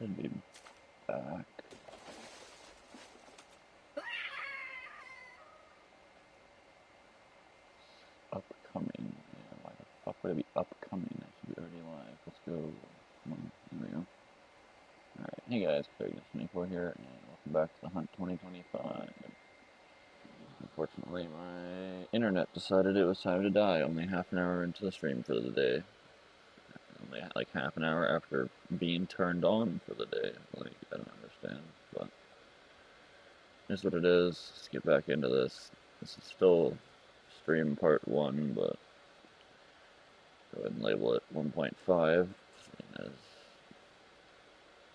Should be back. Upcoming. Yeah, why the fuck would it be upcoming? I should be already live. Let's go. Come on. There we go. Alright, hey guys, Vegas24 here, and welcome back to the Hunt 2025. Unfortunately, my internet decided it was time to die only half an hour into the stream for the day. Only like half an hour after being turned on for the day. Like, I don't understand, but here's what it is. Let's get back into this. This is still stream part 1, but go ahead and label it 1.5, as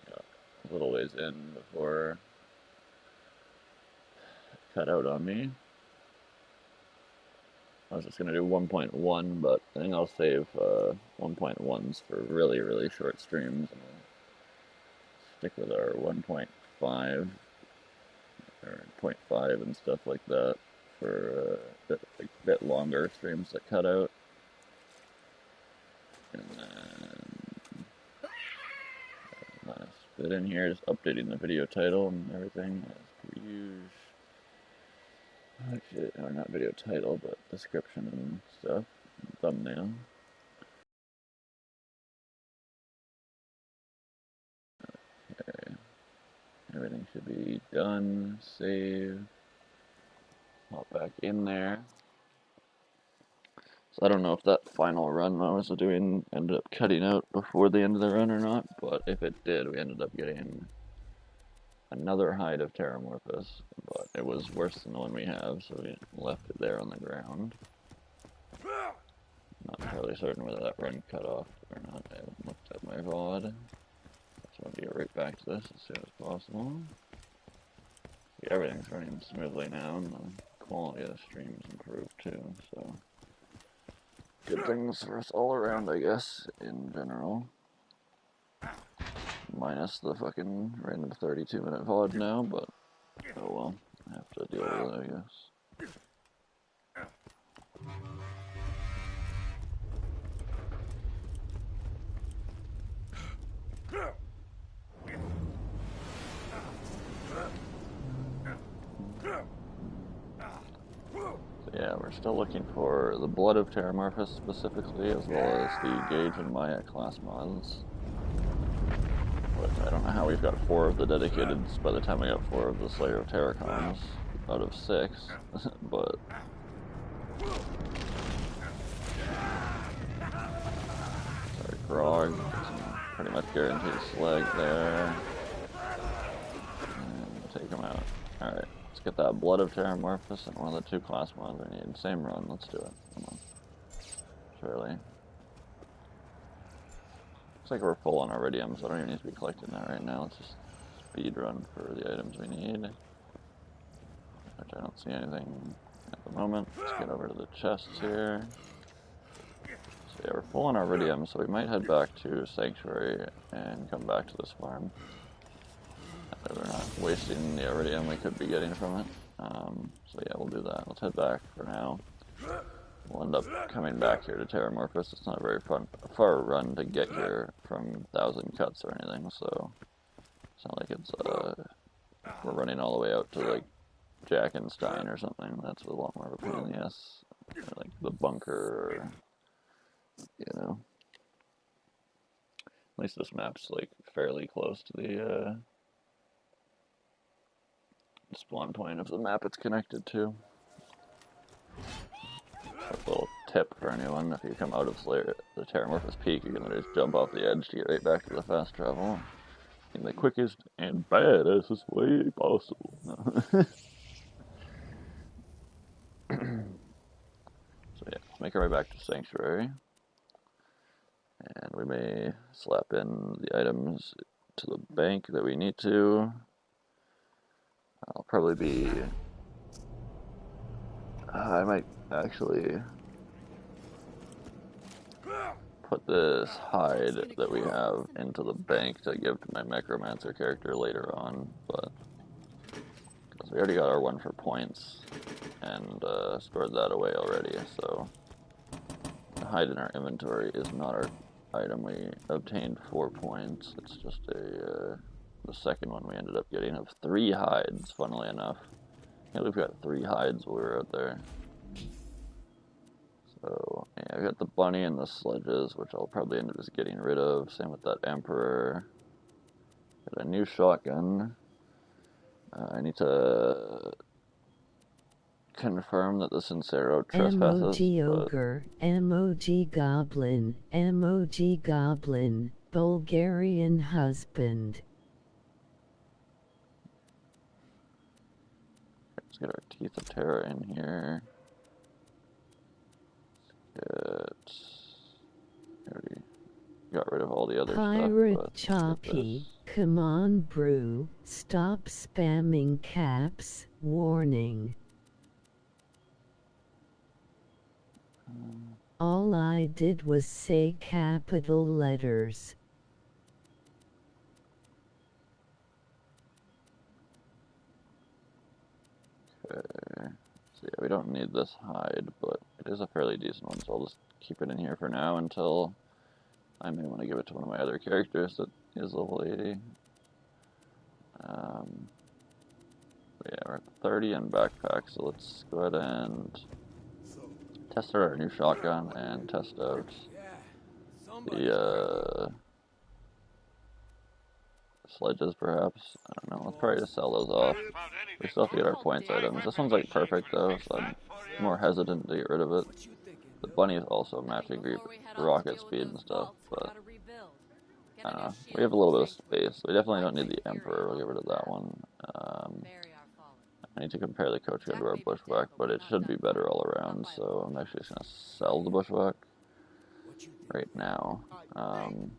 a little ways in before it cut out on me. I was just going to do 1.1, but I think I'll save 1.1s for really, really short streams, and I'll stick with our 1.5 or 0.5 and stuff like that for a bit longer streams that cut out. And then last bit in here, just updating the video title and everything as per usual. Actually, or not video title, but description and stuff, and thumbnail. Okay, everything should be done, save, hop back in there. So I don't know if that final run I was doing ended up cutting out before the end of the run or not, but if it did, we ended up getting another hide of Terramorphous, but it was worse than the one we have, so we left it there on the ground. Not entirely certain whether that run cut off or not. I haven't looked at my VOD. So I'll get right back to this as soon as possible. Yeah, everything's running smoothly now, and the quality of the stream's improved too, so good things for us all around, I guess, in general. Minus the fucking random 32-minute VOD now, but oh well, I have to deal with it, I guess. So yeah, we're still looking for the Blood of Terramorphous specifically, as well as the Gage and Maya class mods. But I don't know how we've got 4 of the dedicateds by the time we got 4 of the Slayer of Terracons out of 6, but sorry, Grog, pretty much guaranteed slag there, and take him out. Alright, let's get that Blood of Terramorphous and one of the 2 class mods we need. Same run, let's do it, come on. Surely. Looks like we're full on Iridium, so I don't even need to be collecting that right now. Let's just speed run for the items we need, which I don't see anything at the moment. Let's get over to the chests here. So yeah, we're full on Iridium, so we might head back to Sanctuary and come back to this farm. That way we're not wasting the Iridium we could be getting from it. So yeah, we'll do that. Let's head back for now. We'll end up coming back here to Terramorphous. It's not a very far run to get here from 1,000 cuts or anything, so it's not like it's we're running all the way out to like Jackenstein or something. That's a lot more of a pain in the ass. Or like the bunker, or, you know. At least this map's like fairly close to the spawn point of the map it's connected to. A little tip for anyone: if you come out of the Terramorphous Peak, you can just jump off the edge to get right back to the fast travel in the quickest and baddest way possible. So yeah, let's make our way back to Sanctuary, and we may slap in the items to the bank that we need to. I'll probably be... I might actually put this hide that we have into the bank to give to my Necromancer character later on, but because we already got our one for points and stored that away already, so the hide in our inventory is not our item we obtained for points. It's just a the second one we ended up getting of 3 hides, funnily enough. I can't believe we got 3 hides while we were out there. So, yeah, I got the bunny and the sledges, which I'll probably end up just getting rid of. Same with that emperor. Got a new shotgun. I need to confirm that the Sincero trespasses. Emoji ogre, emoji goblin, emoji goblin, Bulgarian husband. Let's get our Teeth of Terror in here. Already got rid of all the other Pirate stuff. Choppy, come on brew, stop spamming caps, warning. All I did was say capital letters. Okay, so yeah, we don't need this hide, but it is a fairly decent one, so I'll just keep it in here for now until I may want to give it to one of my other characters that is level 80. But yeah, we're at 30 in backpack, so let's go ahead and test out our new shotgun and test out the sledges, perhaps. I don't know, let's probably just sell those off. We still have to get our points items. This one's like perfect though, so I'm more hesitant to get rid of it. The bunny is also matching rocket speed and stuff, but I don't know. We have a little bit of space. We definitely don't need the Emperor. We'll get rid of that one. I need to compare the coach gun to our bushwhack, but it should be better all around, so I'm actually just going to sell the bushwhack right now. And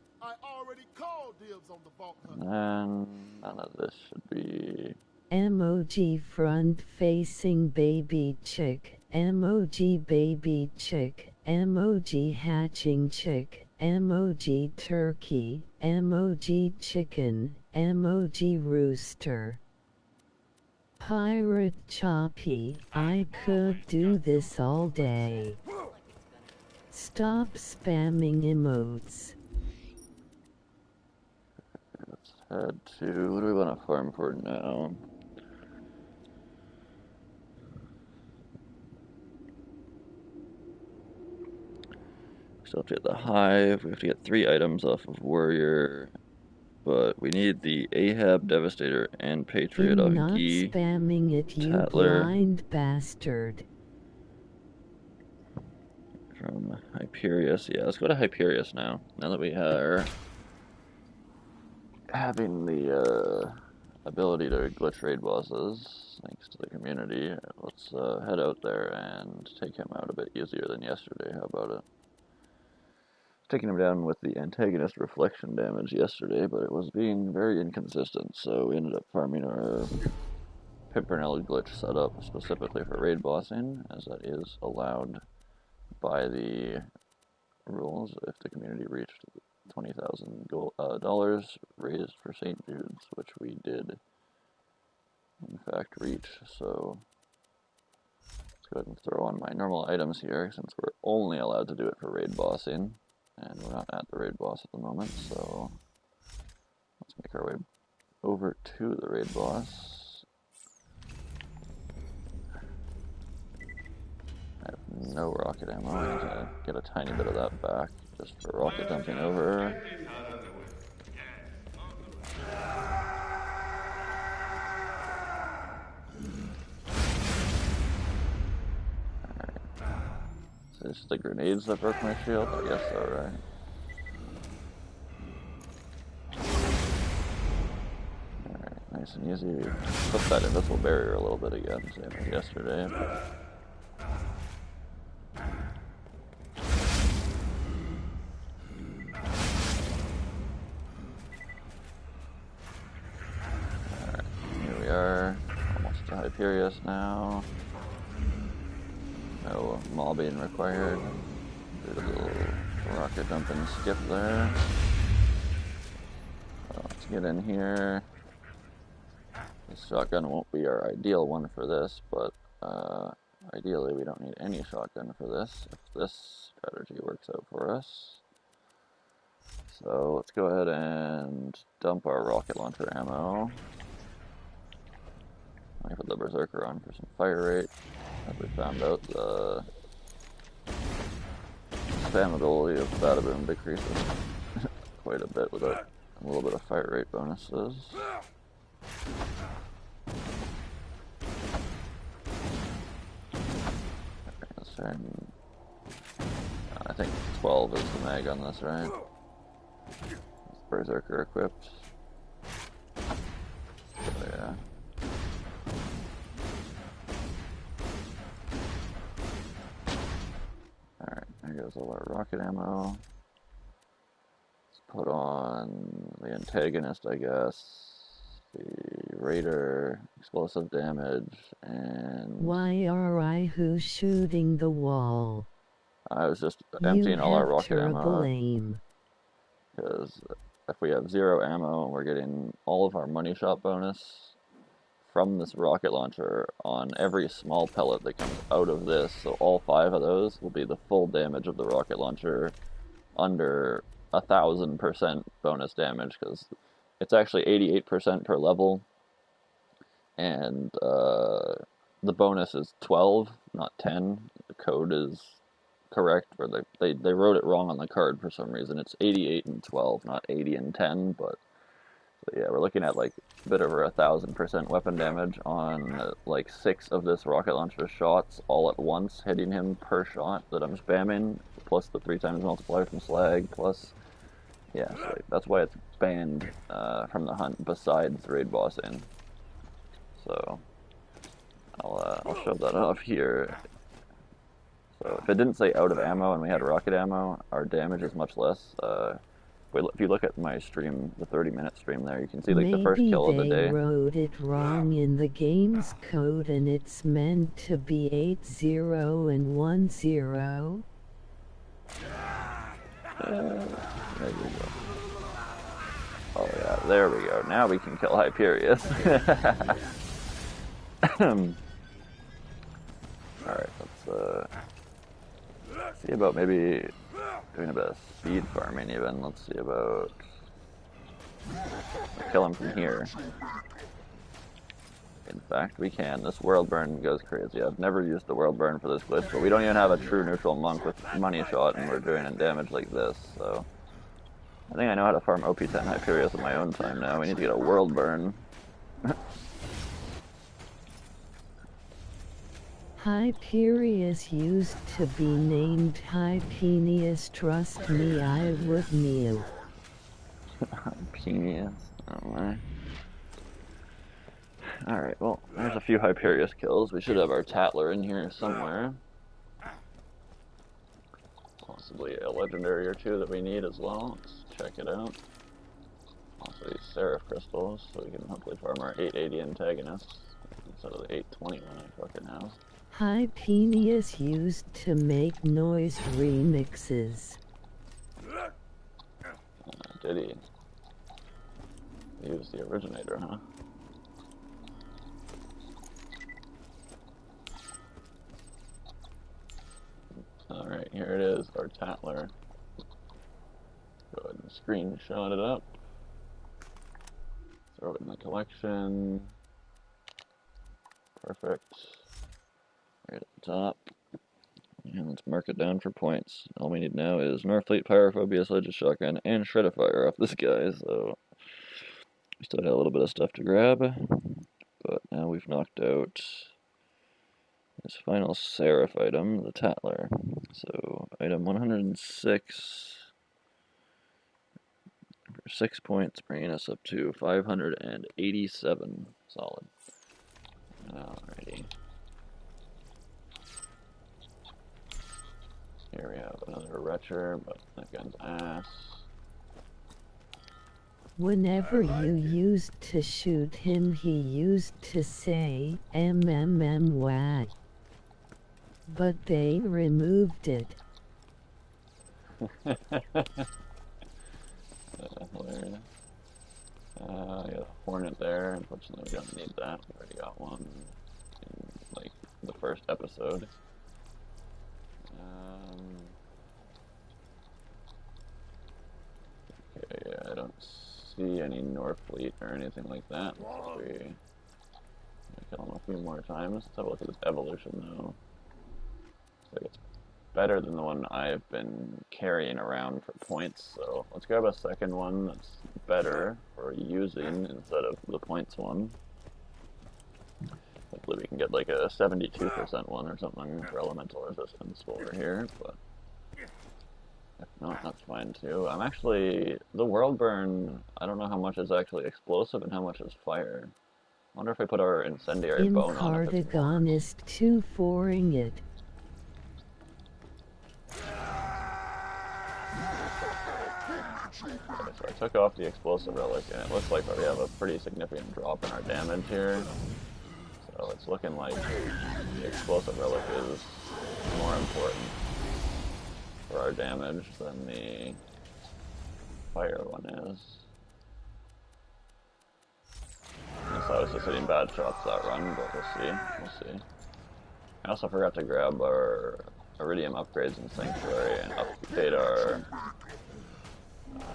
then none of this should be... Emoji front facing baby chick, emoji baby chick, emoji hatching chick, emoji turkey, emoji chicken, emoji rooster. Pirate Choppy, I could do this all day. Stop spamming emotes. Let's head to... what do we want to farm for now? Still have to get the hive. We have to get 3 items off of warrior. But we need the Ahab Devastator and Patriot I'm off not Gee. spamming it, you Tatler. blind bastard. From Hyperius. Yeah, let's go to Hyperius now. Now that we are having the ability to glitch raid bosses, thanks to the community, let's head out there and take him out a bit easier than yesterday. How about it? Taking him down with the antagonist reflection damage yesterday, but it was being very inconsistent, so we ended up farming our Pimpernel glitch setup specifically for raid bossing, as that is allowed by the rules if the community reached $20,000 raised for St. Jude's, which we did in fact reach. So let's go ahead and throw on my normal items here, since we're only allowed to do it for raid bossing. And we're not at the raid boss at the moment, so let's make our way over to the raid boss. I have no rocket ammo. I need to get a tiny bit of that back just for rocket jumping over. Alright. So it's the grenades that broke my shield? I guess so, right? Nice and easy. Put that invisible barrier a little bit again, same as yesterday. Alright, here we are. Almost to Hyperius now. No mobbing required. Did a little rocket jump and skip there. So let's get in here. This shotgun won't be our ideal one for this, but ideally we don't need any shotgun for this if this strategy works out for us. So let's go ahead and dump our rocket launcher ammo. Wait for the berserker on for some fire rate. As we found out, the spammability of Badaboom decreases quite a bit with a little bit of fire rate bonuses. I think 12 is the mag on this, right? Berserker equipped. So yeah. Alright, there goes all our rocket ammo. Let's put on the antagonist, I guess. The raider, explosive damage, and... Why are I who's shooting the wall? I was just You emptying all our have rocket terrible ammo. aim. Because if we have 0 ammo, we're getting all of our money shot bonus from this rocket launcher on every small pellet that comes out of this. So all 5 of those will be the full damage of the rocket launcher under 1,000% bonus damage, because it's actually 88% per level, and the bonus is 12, not 10. The code is correct, or they wrote it wrong on the card for some reason. It's 88 and 12, not 80 and 10, but yeah, we're looking at like a bit over 1,000% weapon damage on like 6 of this rocket launcher shots all at once, hitting him per shot that I'm spamming, plus the 3 times multiplier from slag, plus, yeah, so that's why it's banned from the hunt besides raid bossing. So I'll show that off here. So if it didn't say out of ammo and we had rocket ammo, our damage is much less. If you look at my stream, the 30-minute stream there, you can see like the first Maybe kill of the they day. wrote it wrong in the game's code and it's meant to be 80 and 10. There we go. Oh yeah, there we go. Now we can kill Hyperius. Alright, let's see about maybe doing a bit of speed farming even. Let's see about... kill him from here. In fact, we can. This world burn goes crazy. I've never used the world burn for this glitch, but we don't even have a true neutral monk with money shot, and we're doing damage like this, so... I think I know how to farm OP10 Hyperius in my own time now. We need to get a world burn. Hyperius used to be named Hypenius. Trust me, I would kneel. Hypenius. Oh my. Alright, well, there's a few Hyperius kills. We should have our Tatler in here somewhere. Possibly a legendary or 2 that we need as well. Let's check it out. Also these Seraph crystals, so we can hopefully farm our 880 antagonists instead of the 820 one I fucking have. Hypenius used to make noise remixes. Did he? He was the originator, huh? Alright, here it is, our Tatler. Go ahead and screenshot it up. Throw it in the collection. Perfect. Right at the top. And let's mark it down for points. All we need now is Norfleet, Pyrophobia, Sledge's Shotgun, and Shreddifier off this guy, so we still got a little bit of stuff to grab. But now we've knocked out this final Seraph item, the Tatler. So item 106 for 6 points, bringing us up to 587 solid. Alrighty. Here we have another Retcher, but that gun's ass. Whenever you used to shoot him, he used to say, MMM. But they removed it. Hilarious. I got a Hornet there. Unfortunately, we don't need that. We already got one in, like, the first episode. see any Norfleet or anything like that. Let's kill him a few more times. Let's have a look at this evolution though. Looks like it's better than the one I've been carrying around for points, so let's grab a second one that's better for using instead of the points one. Hopefully we can get like a 72% one or something for elemental resistance while we're here, but if not, that's fine too. I'm actually, the world burn, I don't know how much is actually explosive and how much is fire. I wonder if we put our incendiary bone on it. Cardiganist 2-4ing it. Okay, so I took off the explosive relic, and it looks like we have a pretty significant drop in our damage here. So it's looking like the explosive relic is more important for our damage than the fire one is. So I was just hitting bad shots that run, but we'll see. We'll see. I also forgot to grab our iridium upgrades in Sanctuary and update our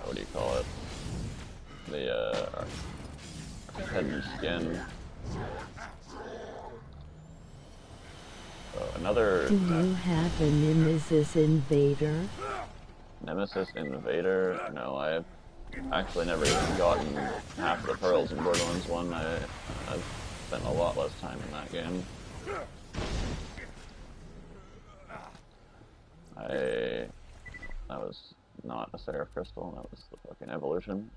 what do you call it? The head and skin. So another. Do you have a Nemesis Invader? Nemesis Invader? No, I've actually never even gotten half of the pearls in Borderlands 1. I've spent a lot less time in that game. That was not a Seraph Crystal, that was the fucking evolution.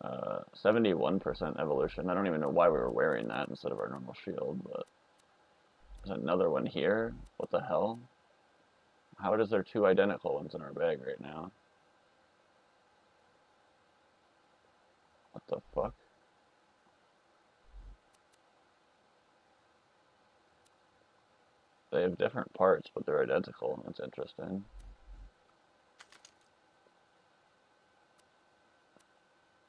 So 71% evolution. I don't even know why we were wearing that instead of our normal shield, but there's another one here? What the hell? How is there two identical ones in our bag right now? What the fuck? They have different parts, but they're identical. That's interesting.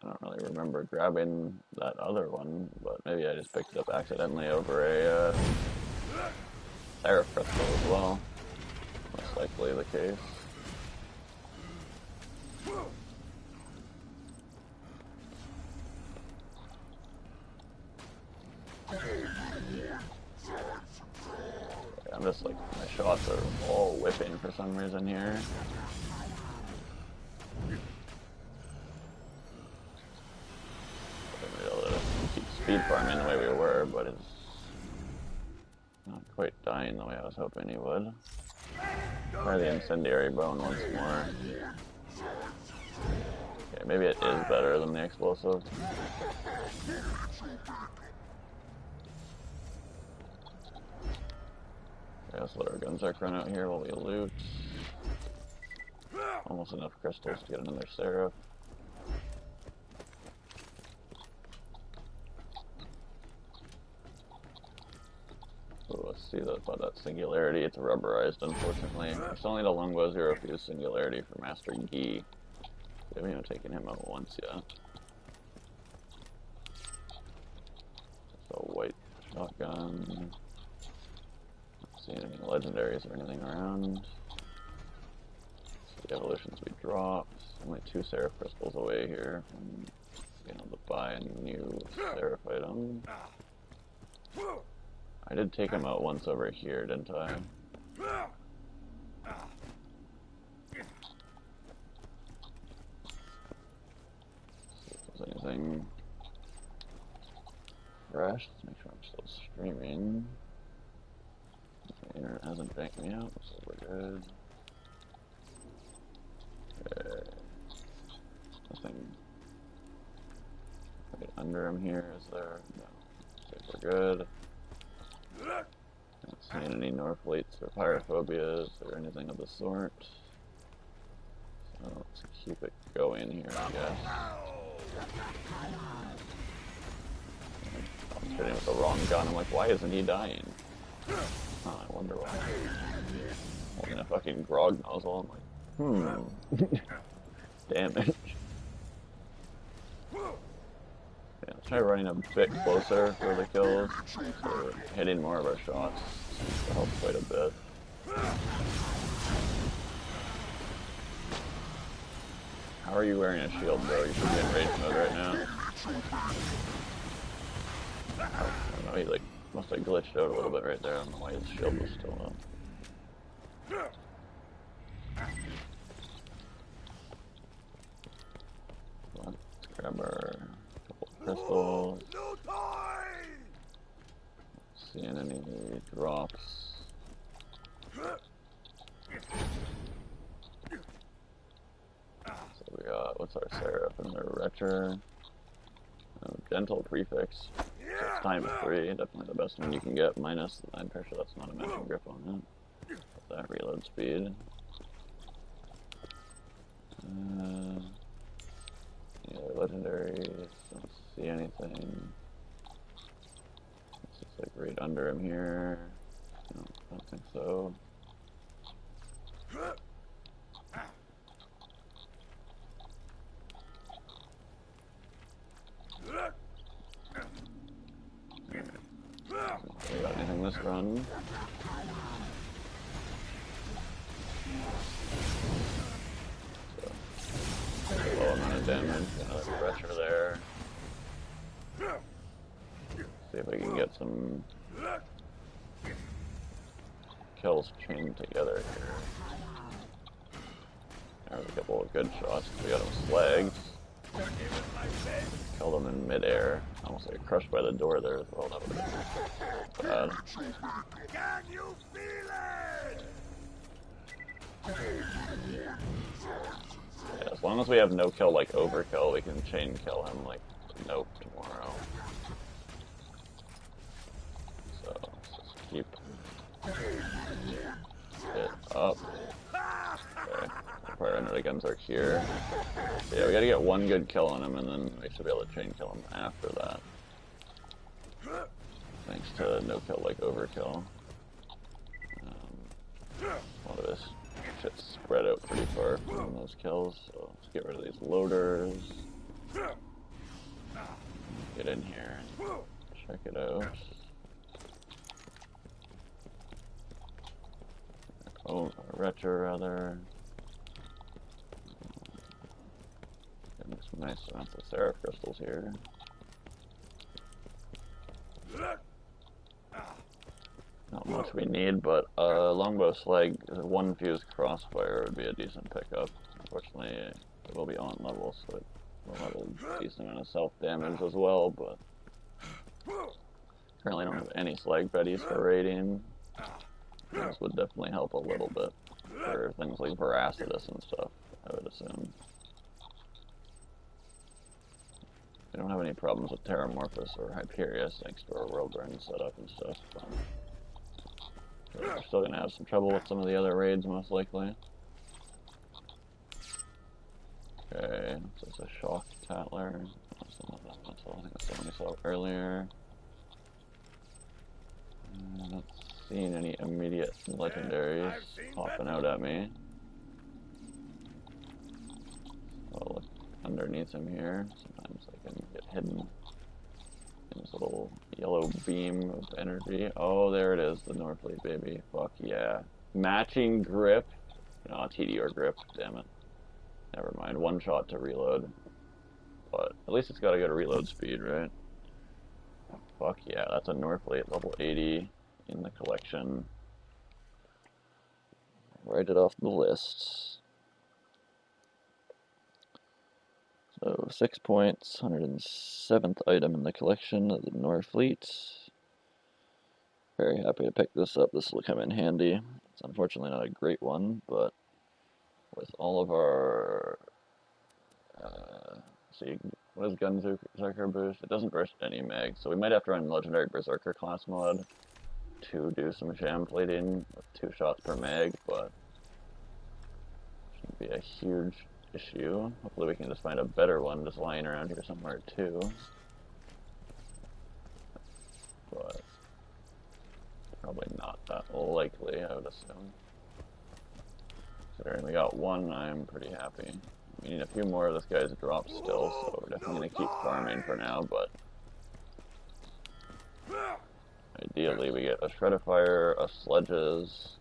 I don't really remember grabbing that other one, but maybe I just picked it up accidentally over a Seraph Crystal as well. Most likely the case. I'm just like, my shots are all whipping for some reason here. I'm able to keep speed farming the way we were, but it's not quite dying the way I was hoping he would. Try the incendiary bone once more. Okay, maybe it is better than the explosive. Okay, let's let our Gunzark run out here while we loot. Almost enough crystals to get another Seraph. So let's see about that singularity. It's rubberized, unfortunately. It's only the Longbow Zero Fuse singularity for Master Gi. We haven't even taken him out once yet. So white shotgun. Not seeing any legendaries or anything around. So the evolutions we dropped. Only 2 Seraph crystals away here from being able to buy a new Seraph item. I did take him out once over here, didn't I? See if there's anything fresh. Let's make sure I'm still streaming. The internet hasn't banked me out, so we're good. Okay. Nothing right under him here, is there? No. Okay, we're good. Not seeing any Norfleets or Pyrophobias or anything of the sort. So let's keep it going here, I guess. I was hitting with the wrong gun. I'm like, why isn't he dying? Oh, I wonder why. Holding a fucking grog nozzle. I'm like, damage. Yeah, let's try running a bit closer for the kills, so we're hitting more of our shots. Seems to help quite a bit. How are you wearing a shield, bro? You should be in rage mode right now. I don't know, he like must have glitched out a little bit right there. I don't know why his shield was still up. Let's grab our couple of crystals. Seeing any drops. So we got, what's our Seraph and their Retcher? Gentle Prefix. So it's times 3, definitely the best one you can get, minus, I'm pretty sure that's not a matching grip on it. That reload speed. Any other legendaries? Don't see anything. It's just like right under him here. No, I don't think so. We got anything this run? So, low amount of damage, another pressure there. See if we can get some kills chained together here. There's a couple of good shots. We got him slagged. Killed him in midair. Almost like crushed by the door there as well. That would have been bad. Can you feel it? Yeah, as long as we have no kill like overkill, we can chain kill him like nope tomorrow. So let's just keep it up. Okay. Fire under the guns are here. So yeah, we gotta get one good kill on him and then we should be able to chain kill him after that. Thanks to no kill like overkill. A lot of this shit's spread out pretty far from those kills, so let's get rid of these loaders. Get in here and check it out. Oh, Retro rather. Getting some nice amounts of Seraph crystals here. Not much we need, but longbow slag, one fuse crossfire would be a decent pickup. Unfortunately, it will be on level, so it will have a decent amount of self damage as well, but currently don't have any slag buddies for raiding. This would definitely help a little bit for things like Veracitus and stuff, I would assume. We don't have any problems with Terramorphous or Hyperius thanks to our Whirlburn setup and stuff. We're still going to have some trouble with some of the other raids, most likely. Okay, so it's a Shock Tattler. I think that's the one we saw earlier. Not seeing any immediate legendaries popping out at me. I'll look underneath him here. Sometimes I can get hidden in this little yellow beam of energy. Oh, there it is, the Norfleet baby. Fuck yeah. Matching grip. No, TDR grip, damn it. Never mind, one shot to reload. But at least it's got a good reload speed, right? Fuck yeah, that's a Norfleet level 80 in the collection. Write it off the list. So 6 points, 107th item in the collection of the Norfleet. Very happy to pick this up. This will come in handy. It's unfortunately not a great one, but with all of our see, what is Gunzerker boost? It doesn't burst any mag, so we might have to run Legendary Berserker class mod to do some sham plating with 2 shots per mag, but shouldn't be a huge issue. Hopefully we can just find a better one just lying around here somewhere too. But probably not that likely, I would assume. Considering we got one, I'm pretty happy. We need a few more of this guy's drops still, so we're definitely going to keep farming for now, but ideally we get a Shreddifier, a Sledges,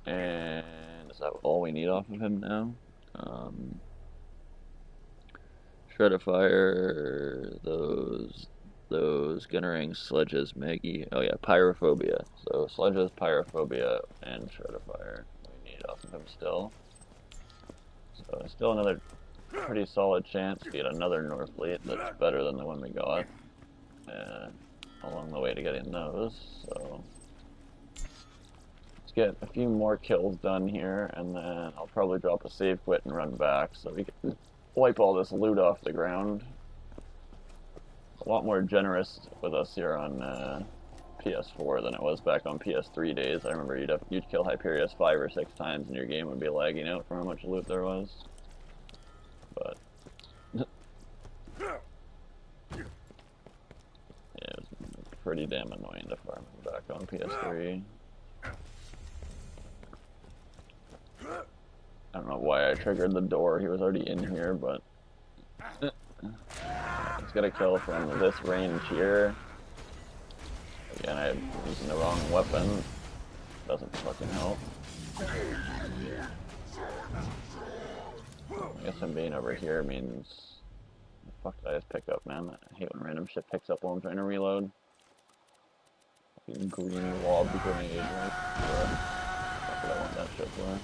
and is that all we need off of him now? Shred-a-fire, those Gunnerang sledges, Maggie. Oh yeah, pyrophobia. So sledges, pyrophobia, and shred-a-fire. We need off of him still. So still another pretty solid chance to get another North Fleet that's better than the one we got. Along the way to getting those. So let's get a few more kills done here, and then I'll probably drop a save quit and run back so we can wipe all this loot off the ground. A lot more generous with us here on PS4 than it was back on PS3 days. I remember you'd kill Hyperius 5 or 6 times and your game would be lagging out from how much loot there was. But yeah, it was pretty damn annoying to farm him back on PS3. I don't know why I triggered the door. He was already in here, but let's get a kill from this range here. Again, I'm using the wrong weapon. Doesn't fucking help. I guess him being over here means... What the fuck did I just pick up, man? I hate when random shit picks up while I'm trying to reload. Fucking green lob grenade, right? That's what I want that shit for.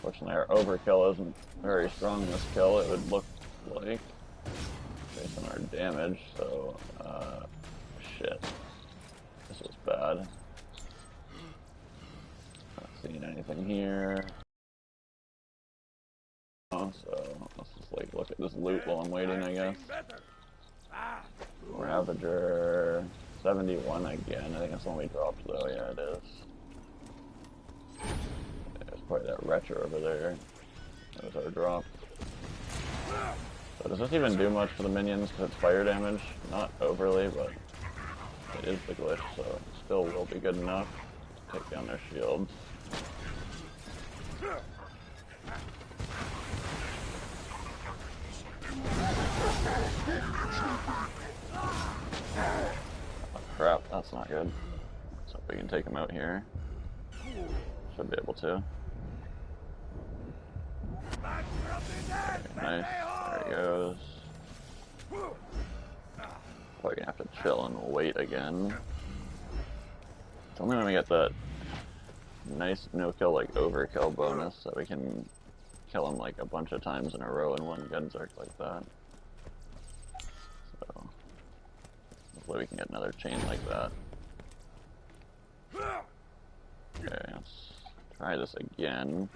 Fortunately, our overkill isn't very strong in this kill, it would look like, based on our damage, so, shit. This was bad. Not seeing anything here. Oh, so, let's just, like, look at this loot while I'm waiting, I guess. Ravager, 71 again, I think that's the one we dropped, though, yeah, it is. Probably that retro over there. That was our drop. So does this even do much for the minions because it's fire damage? Not overly, but it is the glitch, so it still will be good enough to take down their shields. Oh crap, that's not good. So if we can take him out here. Should be able to. Nice, there he goes. Probably gonna have to chill and wait again. It's only when we get that nice no-kill, like, overkill bonus that we can kill him, like, a bunch of times in a row in one Gunzerk like that. So, hopefully we can get another chain like that. Okay, let's try this again.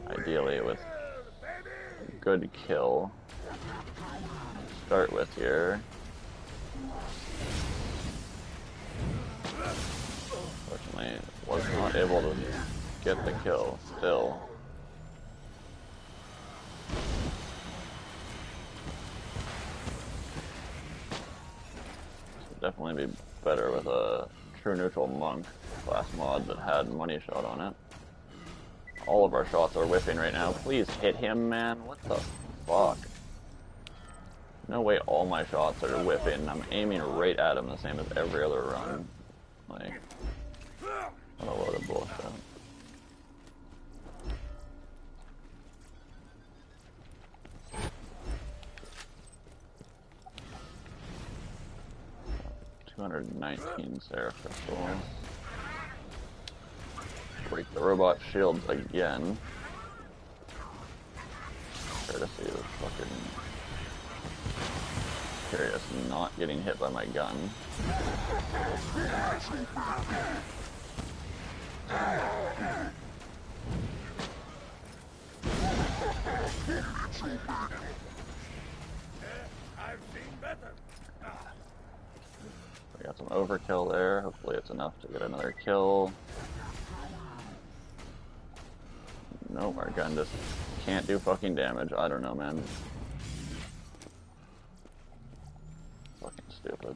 Ideally with a good kill. Start with here. Unfortunately, was not able to get the kill still. This would definitely be better with a true neutral monk class mod that had money shot on it. All of our shots are whiffing right now. Please hit him, man. What the fuck? No way all my shots are whiffing. I'm aiming right at him the same as every other run. Like, what a load of bullshit. $219 Seraph crystals. Break the robot shields again. Try to see this fucking Curious not getting hit by my gun. I've seen better. We got some overkill there. Hopefully it's enough to get another kill. Nope, our gun just can't do fucking damage. I don't know, man. Fucking stupid.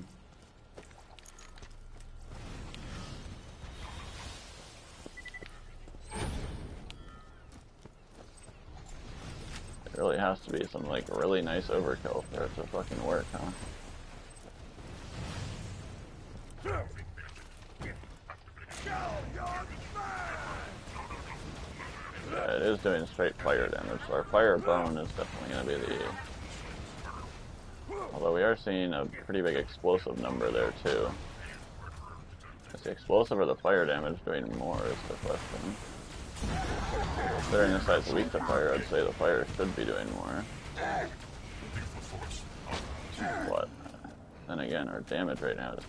It really has to be some, like, really nice overkill for it to fucking work, huh? is doing straight fire damage, so our fire bone is definitely going to be the... Although we are seeing a pretty big explosive number there too. Is the explosive or the fire damage doing more is the question. Considering this guy's weak to fire, I'd say the fire should be doing more. But then again, our damage right now is...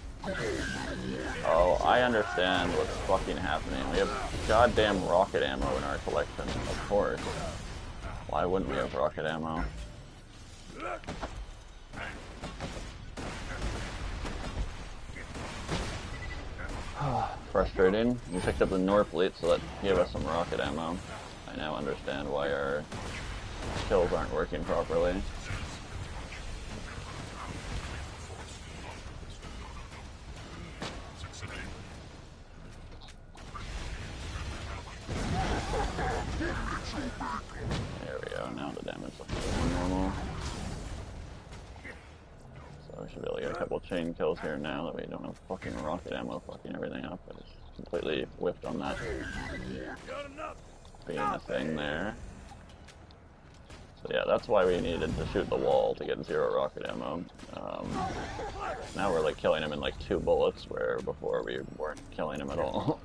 Oh, I understand what's fucking happening. We have goddamn rocket ammo in our collection, of course. Why wouldn't we have rocket ammo? Frustrating. We picked up the North Fleet, so that gave us some rocket ammo. I now understand why our kills aren't working properly. There we go, now the damage looks a little more normal. So we should be able to get a couple chain kills here now that we don't have fucking rocket ammo fucking everything up. I just completely whiffed on that being a thing there. So yeah, that's why we needed to shoot the wall to get 0 rocket ammo. Now we're like killing him in like 2 bullets, where before we weren't killing him at all.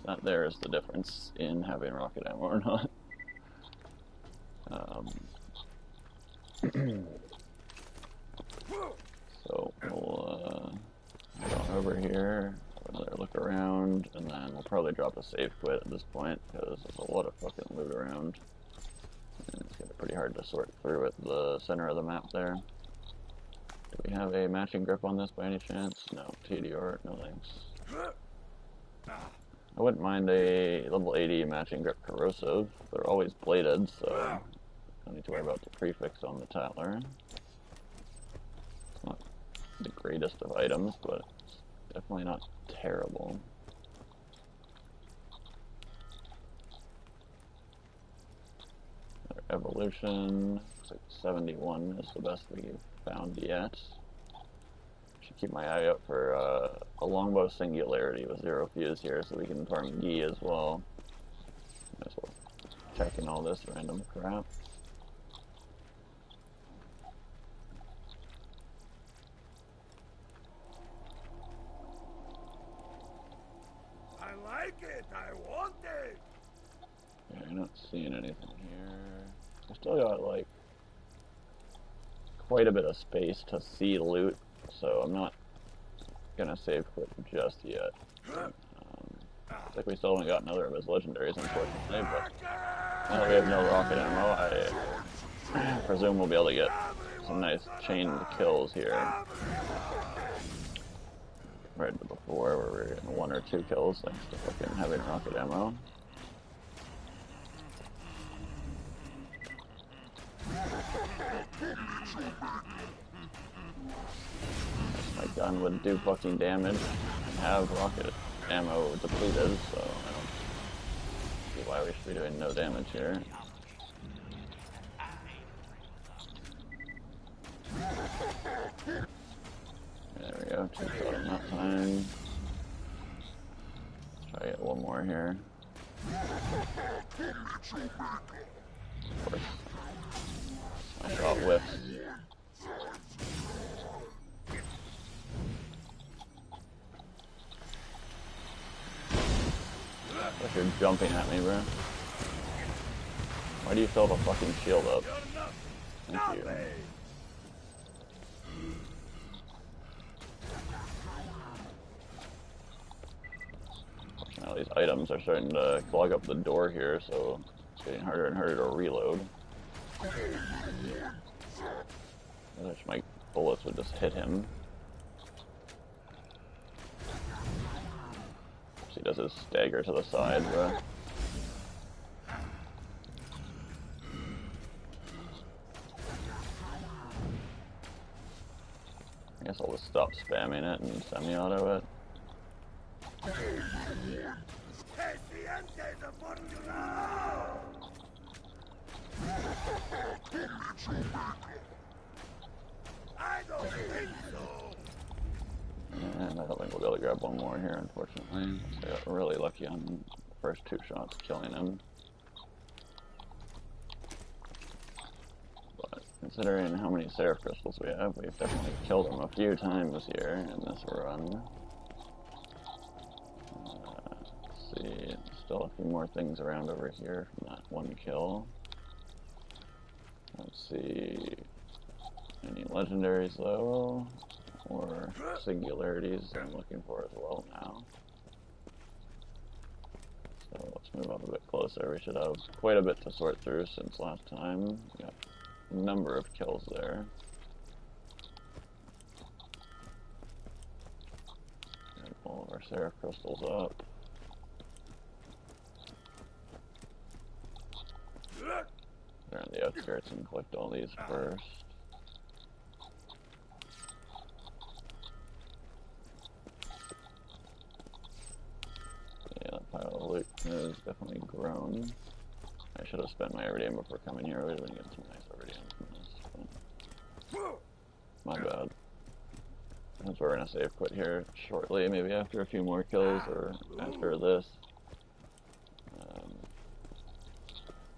That there is the difference in having rocket ammo or not. So we'll go over here, look around, and then we'll probably drop a safe quit at this point, because there's a lot of fucking loot around. And it's gonna be pretty hard to sort through at the center of the map there. Do we have a matching grip on this by any chance? No. TDR, no thanks. I wouldn't mind a level 80 matching grip corrosive. They're always bladed, so don't need to worry about the prefix on the Tatler. It's not the greatest of items, but it's definitely not terrible. Another evolution. Looks like 71 is the best we've found yet. Should keep my eye out for a longbow singularity with 0 fuse here, so we can farm Gi as well. Might as well check in all this random crap. I like it. I want it. Yeah, I'm not seeing anything here. I still got like quite a bit of space to see loot, so I'm not gonna save quit just yet. Looks like we still haven't got another of his legendaries, unfortunately, but now that we have no rocket ammo, I presume we'll be able to get some nice chained kills here. Right to before, where we're getting 1 or 2 kills thanks to fucking having rocket ammo. My gun would do fucking damage and have rocket ammo depleted, so I don't see why we should be doing no damage here. There we go, 2 shot him that time. Let's try to get 1 more here. Of course. My shot whiffs. Like you're jumping at me, bro. Why do you fill the fucking shield up? Thank you. Now these items are starting to clog up the door here, so it's getting harder and harder to reload. I wish my bullets would just hit him. He does his stagger to the side, bro. I guess I'll just stop spamming it and semi-auto it. I don't think so. And I don't think we'll be able to grab 1 more here, unfortunately. I got really lucky on the first 2 shots killing him. considering how many Seraph crystals we have, we've definitely killed them a few times here in this run. Let's see, still a few more things around over here from that one kill. Let's see, any legendaries though, or singularities I'm looking for as well now. So let's move up a bit closer. We should have quite a bit to sort through since last time. We got a number of kills there. Get all of our Seraph crystals up. They're on the outskirts and collect all these first. Yeah, that pile of loot has definitely grown. I should have spent my iridium before coming here. I would have been getting some nice iridium from this. But my bad. That's where we're gonna save quit here shortly, maybe after a few more kills or after this.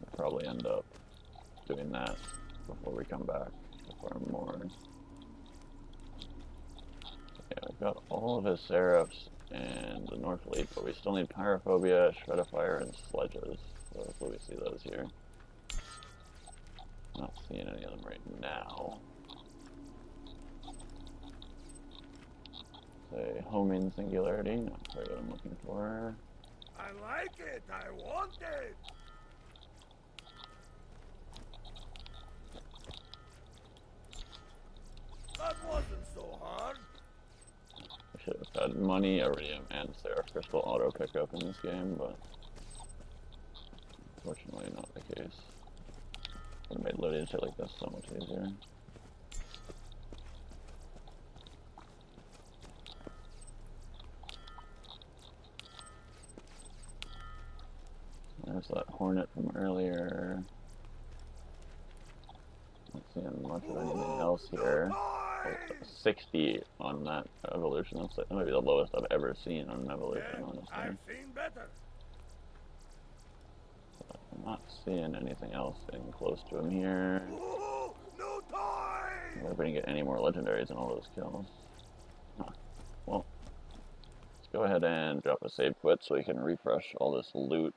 We'll probably end up doing that before we come back to farm more. Yeah, we've got all of his Seraphs and the North Leap, but we still need Pyrophobia, Shredifire, and Sledges. So hopefully we see those here. Not seeing any of them right now. Say homing singularity, not quite what I'm looking for. I like it. I want it. That wasn't so hard. I should have had money, iridium, and Seraph Crystal auto pickup in this game, but unfortunately not the case. Would have made loading shit like this so much easier. There's that hornet from earlier. Not seeing much of anything else here. Oh, 60 on that evolution. That might be the lowest I've ever seen on an evolution, honestly. I've seen better. I'm not seeing anything else in close to him here. Ooh, no time. I wonder if we didn't get any more legendaries in all those kills. Huh. Well, let's go ahead and drop a save quit so we can refresh all this loot.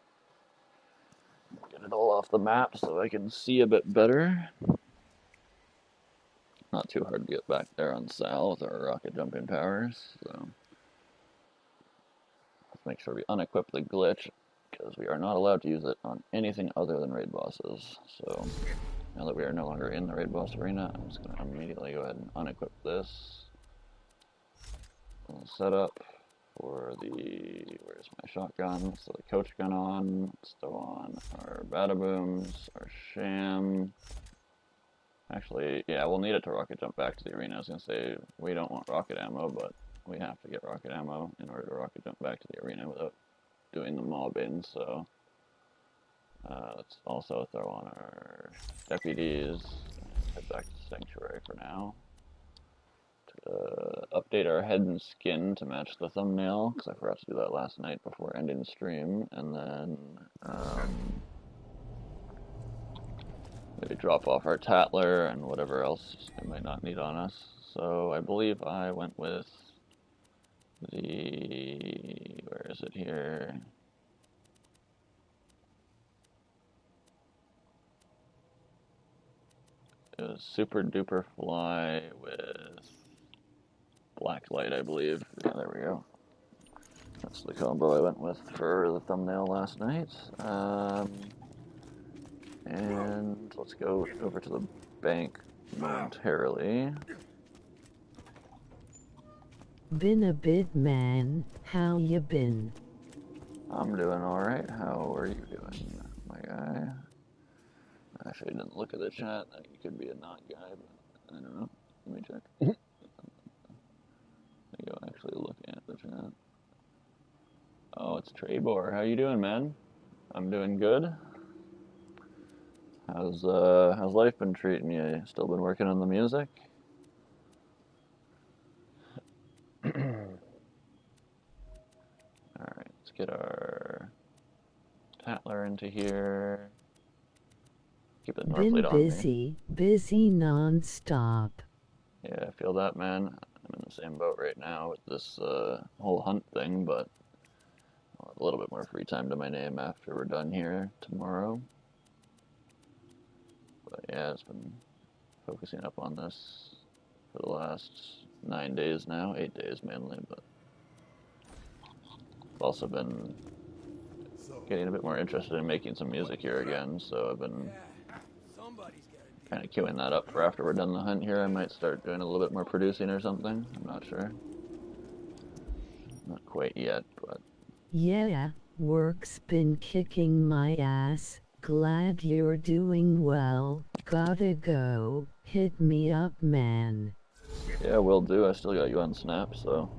Get it all off the map so I can see a bit better. Not too hard to get back there on Sal with our rocket jumping powers, so let's make sure we unequip the glitch, because we are not allowed to use it on anything other than raid bosses. So now that we are no longer in the raid boss arena, I'm just going to immediately go ahead and unequip this. We'll set up for the, where's my shotgun? So the coach gun on, let's throw on our Badabooms, our Sham. Actually, yeah, we'll need it to rocket jump back to the arena. I was going to say, we don't want rocket ammo, but we have to get rocket ammo in order to rocket jump back to the arena without doing the mobbing, so let's also throw on our deputies and head back to Sanctuary for now. To update our head and skin to match the thumbnail, because I forgot to do that last night before ending the stream, and then maybe drop off our Tatler and whatever else we might not need on us. So I believe I went with the, where is it here? It was Super Duper Fly with Black Light, I believe. Yeah, there we go. That's the combo I went with for the thumbnail last night. And let's go over to the bank momentarily. Been a bit, man. How you been? I'm doing alright. How are you doing, my guy? Actually, I didn't look at the chat. You could be a not guy, but I don't know. Let me check. There you go, actually looking at the chat. Oh, it's Trebor. How you doing, man? I'm doing good. How's life been treating you? Still been working on the music? Alright, let's get our Tatler into here. keep the North Been Fleet on me. busy non-stop. Yeah, I feel that, man. I'm in the same boat right now with this whole hunt thing, but I'll have a little bit more free time to my name after we're done here tomorrow. But yeah, it's been focusing up on this for the last 9 days now, 8 days mainly, but I've also been getting a bit more interested in making some music here again, so I've been kind of queuing that up for after we're done the hunt here. I might start doing a little bit more producing or something. I'm not sure. Not quite yet, but... Yeah, work's been kicking my ass. Glad you're doing well. Gotta go. Hit me up, man. Yeah, will do. I still got you on Snap, so...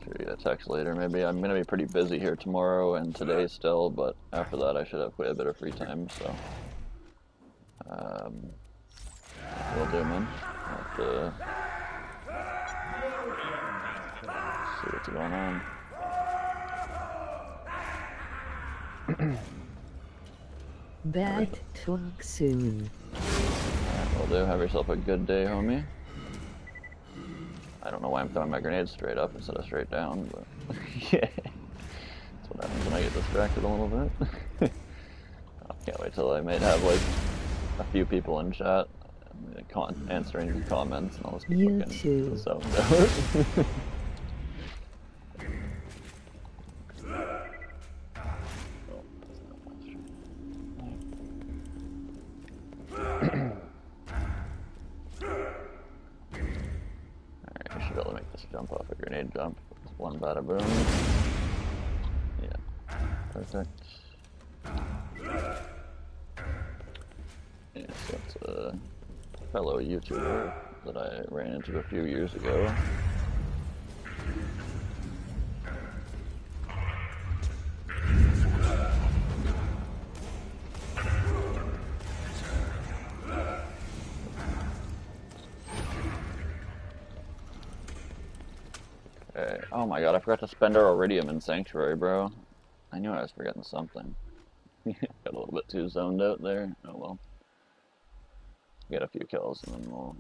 Sure, you get a text later. Maybe I'm gonna be pretty busy here tomorrow and today still, but after that I should have quite a bit of free time, so... will do, man. I'll have to see what's going on. Bet talk soon. Alright, will do. Have yourself a good day, homie. I don't know why I'm throwing my grenades straight up instead of straight down, but yeah. That's what happens when I get distracted a little bit. I can't wait till I might have like a few people in chat answering comments and I'll just be You fucking too. zoned out. Alright, I should be able to make this jump off a grenade jump. It's one bada boom. Yeah, perfect. Yeah, so it's a fellow YouTuber that I ran into a few years ago. Okay. Oh my god, I forgot to spend our Iridium in Sanctuary, bro. I knew I was forgetting something. Got a little bit too zoned out there. Oh well. Get a few kills and then we'll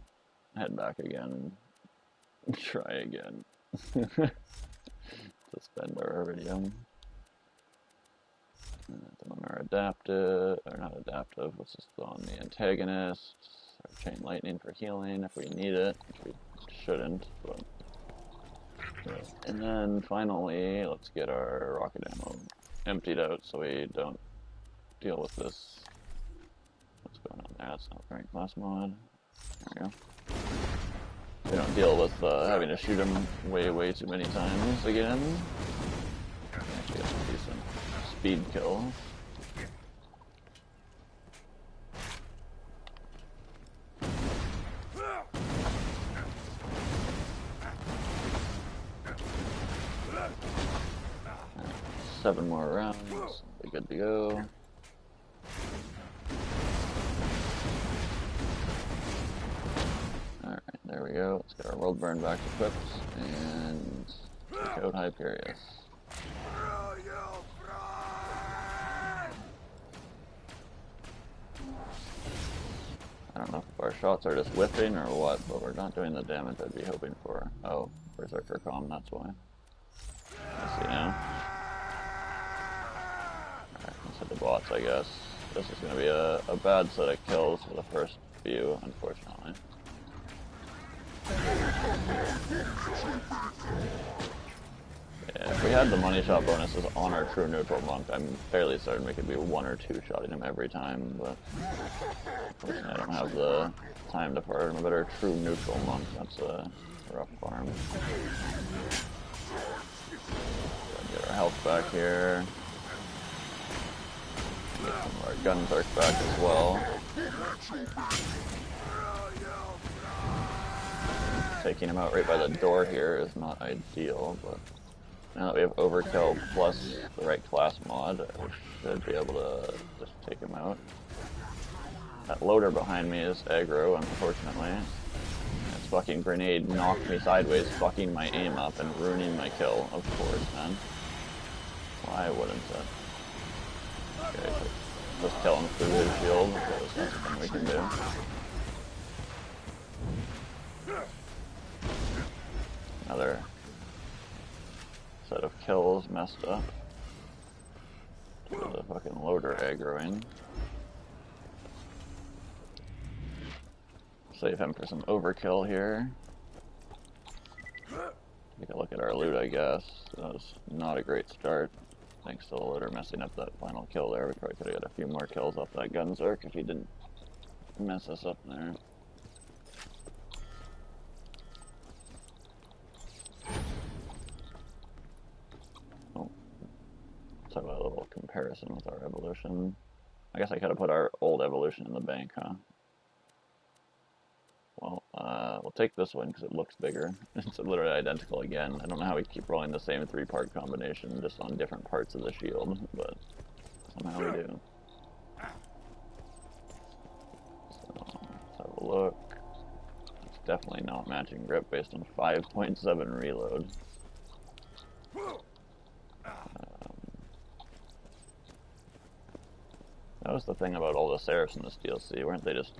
head back again and try again to spend our Iridium. Then our adaptive, or not adaptive, what's this on the antagonist, our chain lightning for healing if we need it, which we shouldn't, but... And then finally, let's get our rocket ammo emptied out so we don't deal with this. What's going on there? That's not rank class mod. There we go. We don't deal with having to shoot him way too many times again. Actually get some decent speed kills. Right, 7 more rounds, we're good to go. Alright, there we go. Let's get our world burn back equipped and check out Hyperius. I don't know if our shots are just whiffing or what, but we're not doing the damage I'd be hoping for. Oh, Berserker Calm, that's why. I see now. Alright, let's hit the bots, I guess. This is going to be a bad set of kills for the first few, unfortunately. Yeah, if we had the money shot bonuses on our true neutral monk, I'm fairly certain we could be 1 or 2 shotting him every time, but unfortunately I don't have the time to farm a better true neutral monk. That's a rough farm. Get our health back here. Get some of our gun perk back as well. Taking him out right by the door here is not ideal, but now that we have overkill plus the right class mod, we should be able to just take him out. That loader behind me is aggro, unfortunately. Its fucking grenade knocked me sideways, fucking my aim up and ruining my kill, of course, man. Why wouldn't it? Okay, just kill him through his shield, so that's something we can do. Another set of kills messed up. Due to the fucking loader aggroing. Save him for some overkill here. Take a look at our loot, I guess. That was not a great start. Thanks to the loader messing up that final kill there. We probably could have got a few more kills off that Gunzerk if he didn't mess us up there. Oh. Let's have a little comparison with our evolution. I guess I could have put our old evolution in the bank, huh? Well, we'll take this one because it looks bigger. It's literally identical again. I don't know how we keep rolling the same 3-part combination just on different parts of the shield, but somehow we do. So, let's have a look. It's definitely not matching grip based on 5.7 reload. That was the thing about all the Seraphs in this DLC, weren't they just...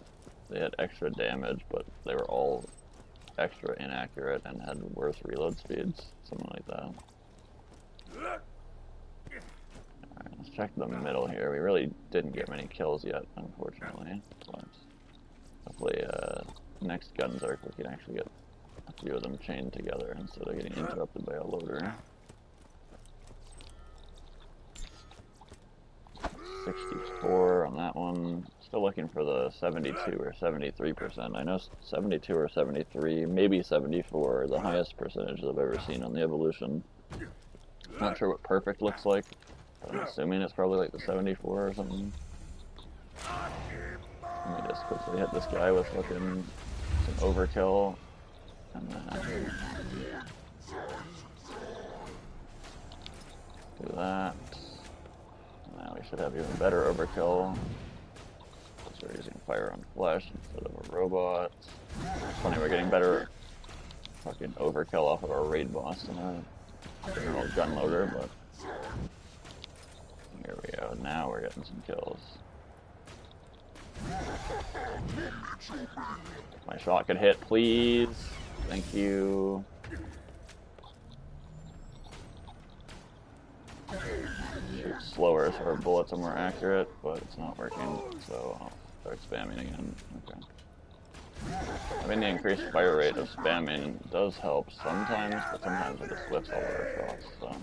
They had extra damage, but they were all extra inaccurate and had worse reload speeds. Something like that. Alright, let's check the middle here. We really didn't get many kills yet, unfortunately. But hopefully, next Gunzerk we can actually get a few of them chained together instead of getting interrupted by a loader. 64 on that one. Still looking for the 72 or 73%. I know 72 or 73, maybe 74 are the highest percentages I've ever seen on the evolution. Not sure what perfect looks like, but I'm assuming it's probably like the 74 or something. Let me just quickly hit this guy with fucking some overkill. And then do that. Now we should have even better overkill. Because we're using fire on flesh instead of a robot. It's funny, we're getting better fucking overkill off of our raid boss than our general gun loader, but here we go. Now we're getting some kills. If my shot could hit, please. Thank you. Shoot slower so our bullets are more accurate, but it's not working, so I'll start spamming again. Okay. I mean, the increased fire rate of spamming does help sometimes, but sometimes it just whips all of our shots, so.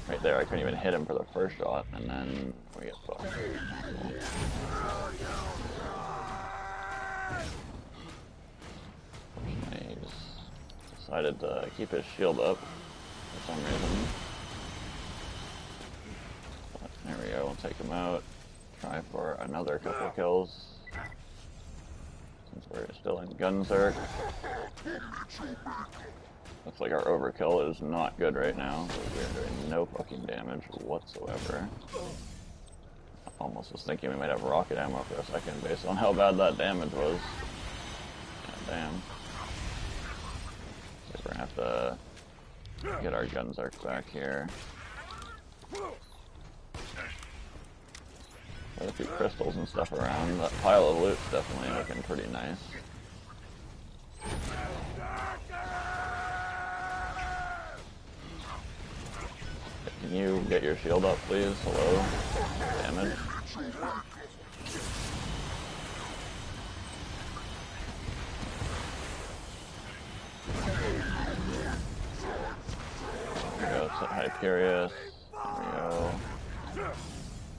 Right there, I couldn't even hit him for the first shot, and then we get fucked. Fortunately, he's decided to keep his shield up for some reason. But there we go, we'll take him out. Try for another couple kills. Since we're still in Gunzerk. Looks like our overkill is not good right now. We're doing no fucking damage whatsoever. Almost was thinking we might have rocket ammo for a second based on how bad that damage was. Yeah, damn. So we're gonna have to get our Gunzerk back here. Got a few crystals and stuff around. That pile of loot's definitely looking pretty nice. Can you get your shield up, please? Hello? Damage. There we go, set Hyperius. There we go.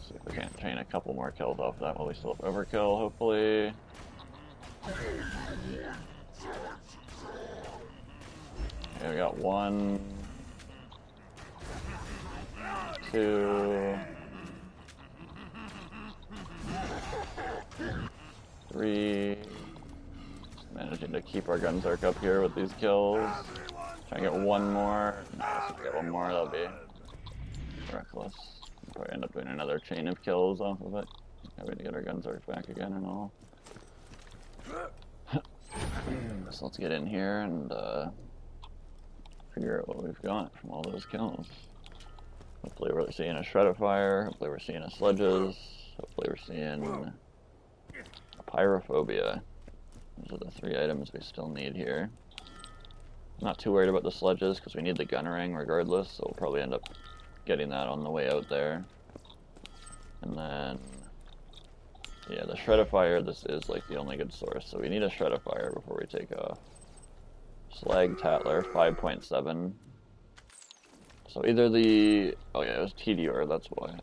See if we can't chain a couple more kills off that while we still have overkill, hopefully. Okay, we got 1, 2, 3. Managing to keep our Gunzerk up here with these kills. Try and get one more. Nice, if we get one more, that'll be reckless. We'll probably end up doing another chain of kills off of it. Having to get our Gunzerk back again and all. So let's get in here and figure out what we've got from all those kills. Hopefully we're seeing a Shred-a-Fire, hopefully we're seeing a Sledges, hopefully we're seeing a Pyrophobia. Those are the 3 items we still need here. I'm not too worried about the Sledges because we need the gun ring regardless, so we'll probably end up getting that on the way out there. And then, yeah, the Shred-a-Fire, this is like the only good source, so we need a Shred-a-Fire before we take off. Slag Tatler, 5.7. So either the, oh yeah, it was TDR, that's why.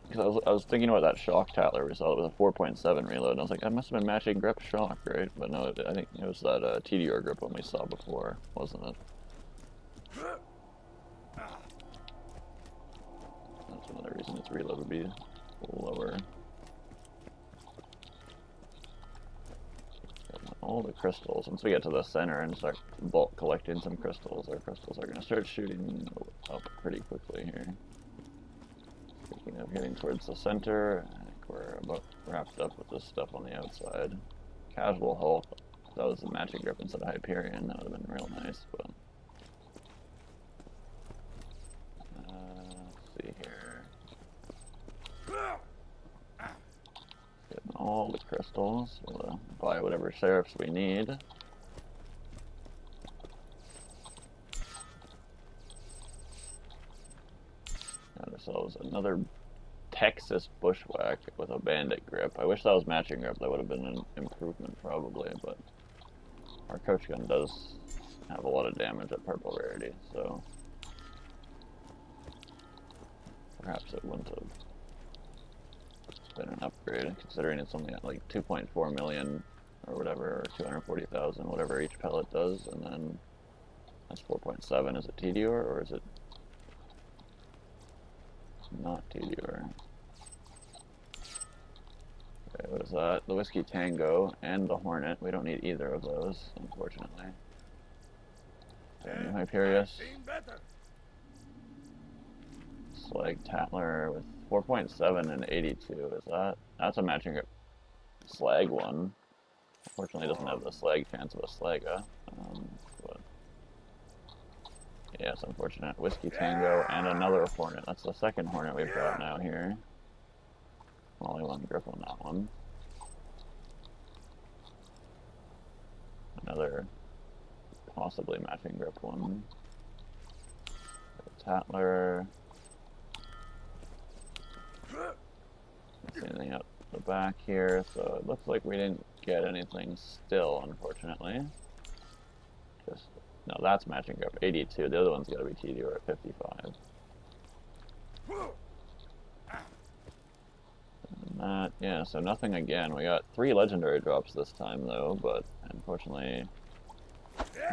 Because I was thinking about that Shock Tatler we saw, it was a 4.7 reload, and I was like, that must have been matching grip Shock, right? But no, I think it was that TDR grip one we saw before, wasn't it? That's another reason its reload would be lower. All the crystals. Once we get to the center and start bulk collecting some crystals, our crystals are going to start shooting up pretty quickly here. Speaking of getting towards the center, I think we're about wrapped up with this stuff on the outside. Casual Hulk. If that was the magic grip instead of Hyperion, that would have been real nice, but... let's see here. Getting all the crystals. We'll buy whatever sheriffs we need. Got ourselves another Texas Bushwhack with a bandit grip. I wish that was matching grip. That would have been an improvement probably, but our coach gun does have a lot of damage at purple rarity, so perhaps it wouldn't have been an upgrade, considering it's only at like 2.4 million or whatever, or 240,000, whatever each pellet does, and then that's 4.7. Is it TDR or is it not TDR? Okay, what is that? The Whiskey Tango and the Hornet. We don't need either of those, unfortunately. New Hyperius. Slag Tatler with 4.7 and 82. Is that? That's a matching grip Slag one. Unfortunately, it doesn't have the Slag chance of a Slaga. But yeah, it's unfortunate. Whiskey Tango and another Hornet. That's the second Hornet we've got now here. Only one grip on that one. Another possibly matching grip one. Tatler. Don't see anything out the back here, so it looks like we didn't get anything still, unfortunately. Just, no, that's matching grip, 82. The other one's got to be TDR at 55. And that, yeah, so nothing again. We got 3 legendary drops this time, though, but unfortunately,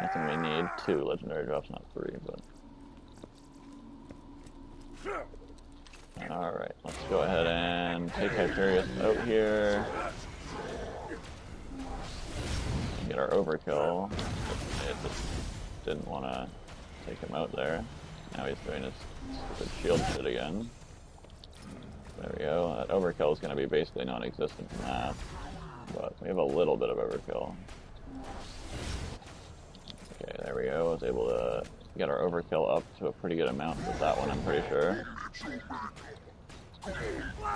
nothing we need. 2 legendary drops, not 3, but... Alright, let's go ahead and take Hyperius out here. Get our overkill. It just didn't want to take him out there. Now he's doing his stupid shield shit again. There we go. That overkill is going to be basically non-existent from that. But we have a little bit of overkill. Okay, there we go. I was able to get our overkill up to a pretty good amount with that one, I'm pretty sure.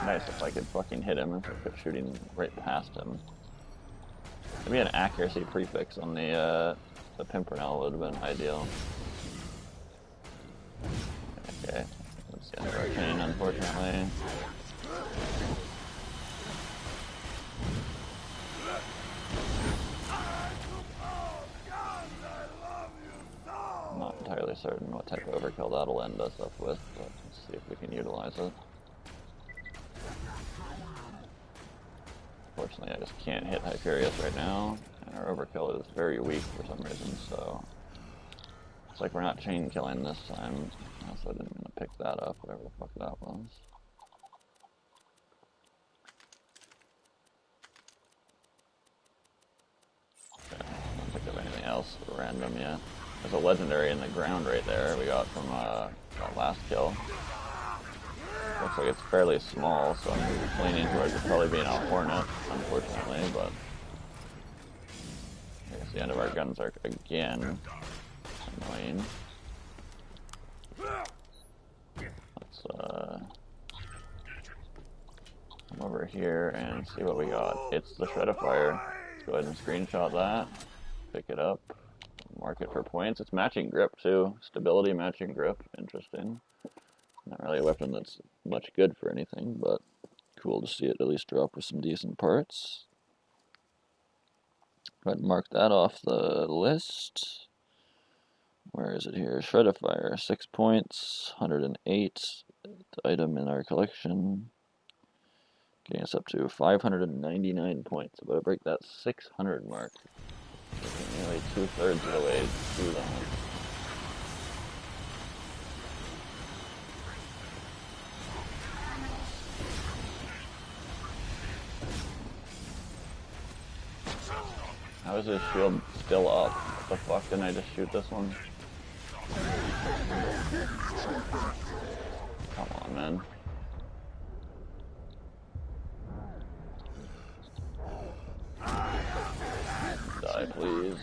Nice if I could fucking hit him and quit shooting right past him. Maybe an accuracy prefix on the Pimpernel would have been ideal. Okay, that's the end of our chain, unfortunately. I'm not entirely certain what type of overkill that'll end us up with, but let's see if we can utilize it. Unfortunately, I just can't hit Hyperius right now, and our overkill is very weak for some reason, so it's like we're not chain killing this time. Also, I didn't want to pick that up, whatever the fuck that was. Okay, I don't pick up anything else random yet. There's a legendary in the ground right there we got from that last kill. Looks like it's fairly small, so I'm leaning towards it probably being a Hornet, unfortunately, but I guess the end of our guns are again annoying. Let's over here and see what we got. It's the Shreddifier. Let's go ahead and screenshot that. Pick it up. Mark it for points. It's matching grip too. Stability matching grip. Interesting. Not really a weapon that's much good for anything, but cool to see it at least drop with some decent parts. Go ahead and mark that off the list. Where is it here? Shreddifier, 6 points, 108 item in our collection. Getting us up to 599 points. About to break that 600 mark. Nearly 2/3 of the way through that one. How is his shield still up? What the fuck, didn't I just shoot this one? Come on, man. Die, please.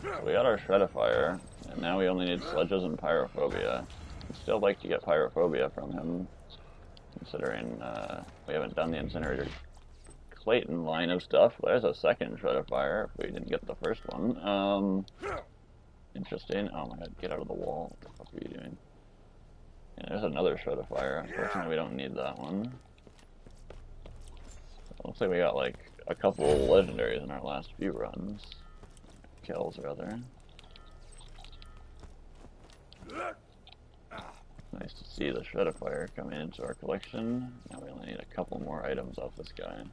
So we got our Shreddifier, and now we only need Sledges and Pyrophobia. I'd still like to get Pyrophobia from him, considering we haven't done the Incinerator Clayton line of stuff. There's a second Shreddifier if we didn't get the first one. Interesting. Oh my god, get out of the wall. What the fuck are you doing? Yeah, there's another Shreddifier. Unfortunately, we don't need that one. Looks like we got like a couple legendaries in our last few runs. Kills, rather. Nice to see the Shreddifier coming into our collection. Now we only need a couple more items off this guy.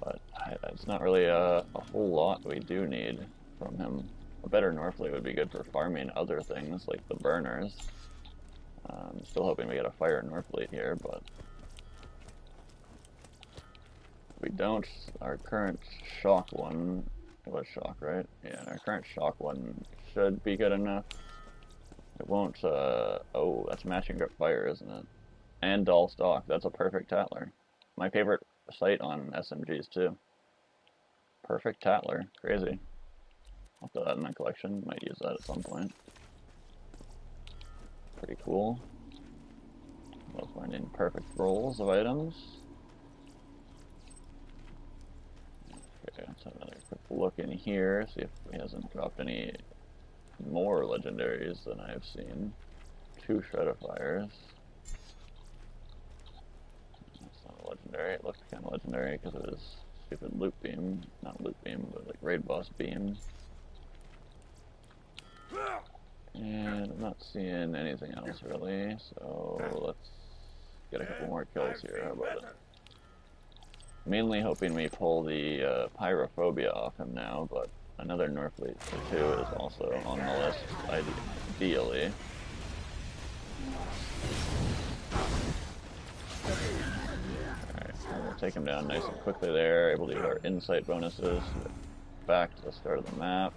But it's not really a whole lot we do need from him. A better Northleaf would be good for farming other things, like the burners. I'm still hoping we get a fire Northleaf here, but we don't. Our current shock one, it was shock, right? Yeah, our current shock one should be good enough. It won't, oh, that's matching grip fire, isn't it? And dull stock, that's a perfect Tatler. My favorite sight on SMGs too. Perfect Tatler, crazy. I'll put that in my collection, might use that at some point. Pretty cool. Love finding perfect rolls of items. Okay, let's have another quick look in here, see if he hasn't dropped any more legendaries than I've seen. 2 Shreddifiers. That's not a legendary. It looked kind of legendary because of his stupid loop beam. Not loop beam, but like raid boss beam. And I'm not seeing anything else really, so let's get a couple more kills here. How about it? Mainly hoping we pull the Pyrophobia off him now, but another Northleaf or 2 is also on the list, ideally. Alright, we'll take him down nice and quickly there, able to get our insight bonuses back to the start of the map.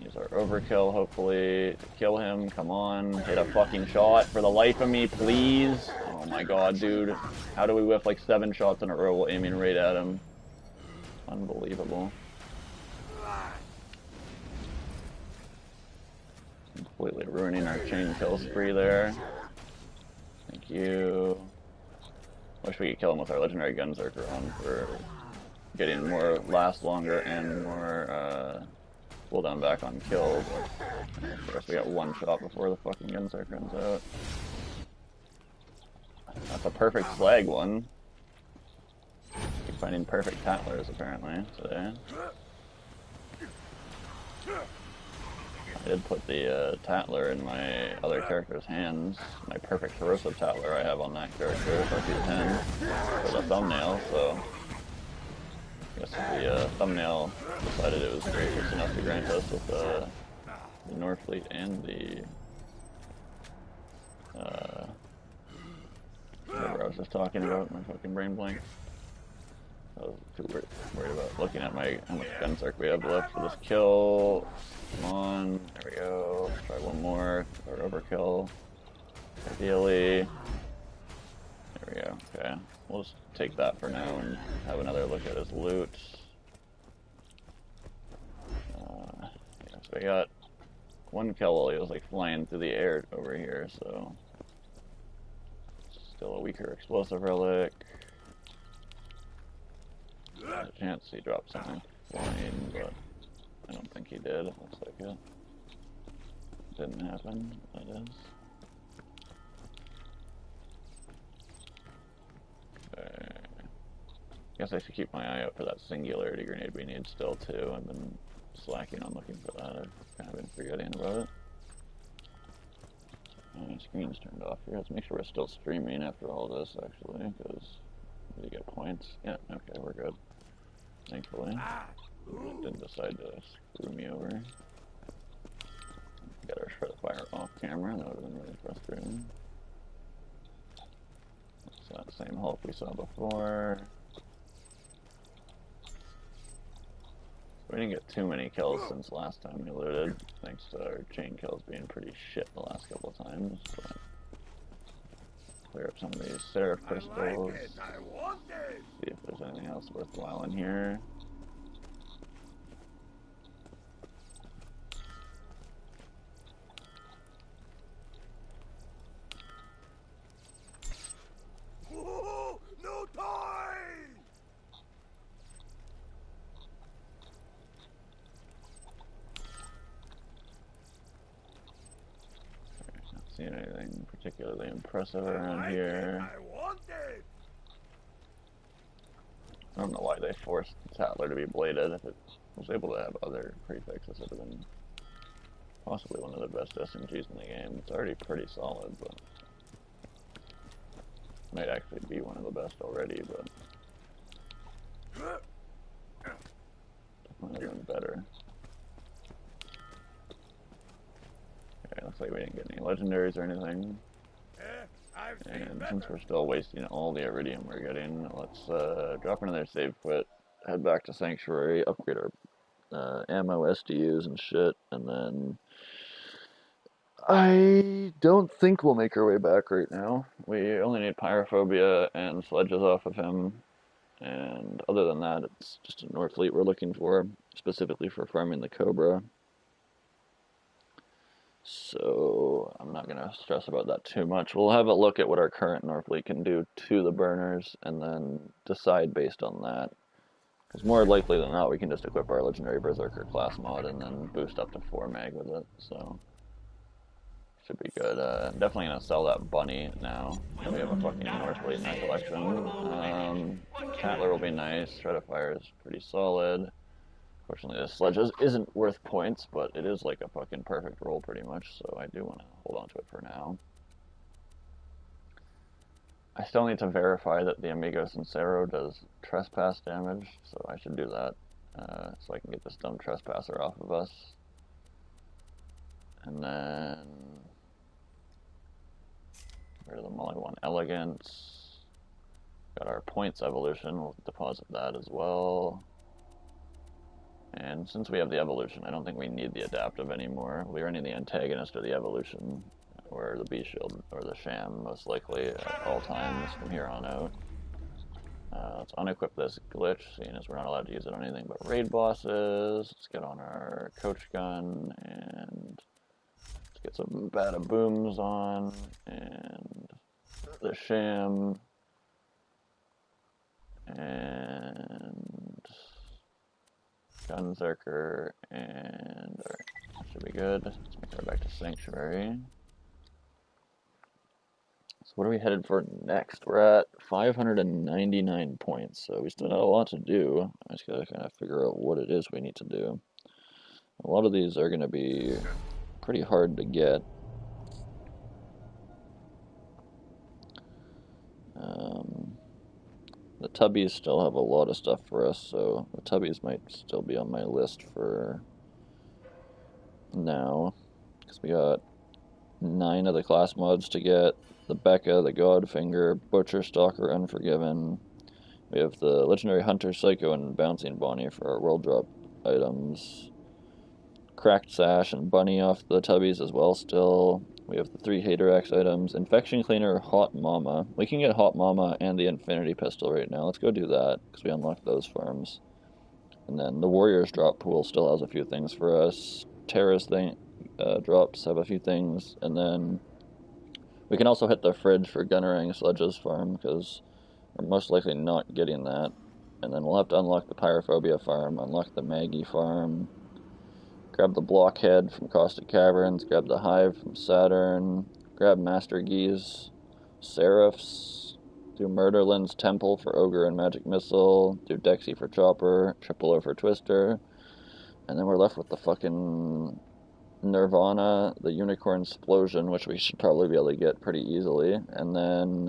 Use our overkill, hopefully, to kill him. Come on, hit a fucking shot for the life of me, please. Oh my god, dude. How do we whiff like 7 shots in a row while aiming right at him? Unbelievable. Completely ruining our chain kill spree there. Thank you. Wish we could kill him with our legendary Gunzerker on for getting more last longer and more cooldown back on kill, but of course we got 1 shot before the fucking Gunzerker runs out. That's a perfect slag one. Keep finding perfect Tatlers apparently today. I did put the Tatler in my other character's hands. My perfect corrosive Tatler I have on that character, RP10, for the thumbnail, so I guess the thumbnail decided it was gracious enough to grant us with the Northleaf and the whatever I was just talking about, my fucking brain blank. I was too worried about looking at how much Gunzerk we have left for this kill. Come on, there we go. Let's try one more, or overkill. Ideally. There we go, okay. We'll just take that for now and have another look at his loot. Yeah, so we got 1 kill while he was like flying through the air over here, so Still a weaker explosive relic. There's a chance he dropped something flying, but I don't think he did. It looks like it didn't happen. That is. Okay. Guess I should keep my eye out for that singularity grenade we need still too. I've been slacking on looking for that. I've kind of been forgetting about it. My screen's turned off here. Let's make sure we're still streaming after all this, actually, because we get points. Yeah, okay, we're good. Thankfully. It didn't decide to screw me over. Get our shred of fire off camera. That would have been really frustrating. It's that same Hulk we saw before. We didn't get too many kills since last time we looted, thanks to our chain kills being pretty shit the last couple of times. But clear up some of these Seraph crystals. See if there's anything else worthwhile in here. No toy! Not seeing anything particularly impressive around here. I want it! I don't know why they forced the Tattler to be bladed. If it was able to have other prefixes, it would have been possibly one of the best SMGs in the game. It's already pretty solid, but might actually be one of the best already, but definitely been better. Okay, looks like we didn't get any legendaries or anything. And since we're still wasting all the iridium we're getting, let's drop another save quit, head back to Sanctuary, upgrade our ammo SDUs and shit, and then I don't think we'll make our way back right now. We only need Pyrophobia and sledges off of him, and other than that, it's just a Norfleet we're looking for, specifically for farming the Cobra. So I'm not going to stress about that too much. We'll have a look at what our current Norfleet can do to the burners, and then decide based on that. Because more likely than not, we can just equip our Legendary Berserker class mod and then boost up to 4 mag with it, so should be good. Definitely going to sell that bunny now. We have a fucking Northfleet in that collection. Tattler will be nice. Shred of Fire is pretty solid. Fortunately, this sledge isn't worth points, but it is like a fucking perfect roll pretty much, so I do want to hold on to it for now. I still need to verify that the Amigo Sincero does trespass damage, so I should do that, so I can get this dumb trespasser off of us. And then rid of the Molly 1 Elegance. Got our points evolution, we'll deposit that as well. And since we have the evolution, I don't think we need the adaptive anymore. We're running the antagonist or the evolution, or the B shield, or the sham, most likely at all times from here on out. Let's unequip this glitch, seeing as we're not allowed to use it on anything but raid bosses. Let's get on our coach gun, and let's get some bada booms on, and the sham, and Gunzerker, and alright, that should be good. Let's make our way back to Sanctuary. So what are we headed for next? We're at 599 points, so we still got a lot to do. I just gotta kind of figure out what it is we need to do. A lot of these are gonna be pretty hard to get. The Tubbies still have a lot of stuff for us, so the Tubbies might still be on my list for now, because we got 9 of the class mods to get. The Becca, the Godfinger, Butcher, Stalker, Unforgiven. We have the Legendary Hunter, Psycho, and Bouncing Bonnie for our World Drop items. Cracked Sash and Bunny off the Tubbies as well still. We have the 3 Hater X items. Infection Cleaner, Hot Mama. We can get Hot Mama and the Infinity Pistol right now. Let's go do that, because we unlocked those farms. And then the Warriors drop pool still has a few things for us. Terrace drops have a few things. And then We can also hit the fridge for Gunnerang Sledge's farm, because we're most likely not getting that. And then we'll have to unlock the Pyrophobia farm, unlock the Maggie farm, grab the Blockhead from Caustic Caverns, grab the Hive from Saturn, grab Master Geese, Seraphs, do Murderland's Temple for Ogre and Magic Missile, do Dexy for Chopper, Triple O for Twister, and then we're left with the fucking Nirvana, the Unicorn Explosion, which we should probably be able to get pretty easily, and then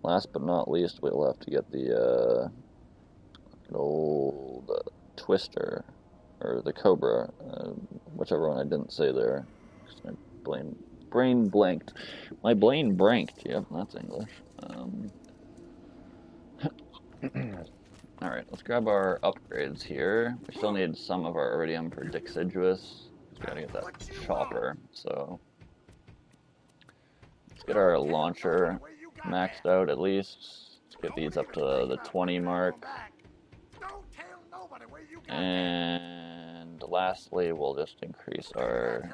last but not least, we'll have to get the old Twister, or the Cobra, whichever one I didn't say there. My brain blanked. My brain blanked, yep, that's English. Alright, let's grab our upgrades here. We still need some of our iridium for Deciduous. We gotta get that chopper, so let's get our launcher maxed out at least. Let's get these up to the 20 mark. And lastly, we'll just increase our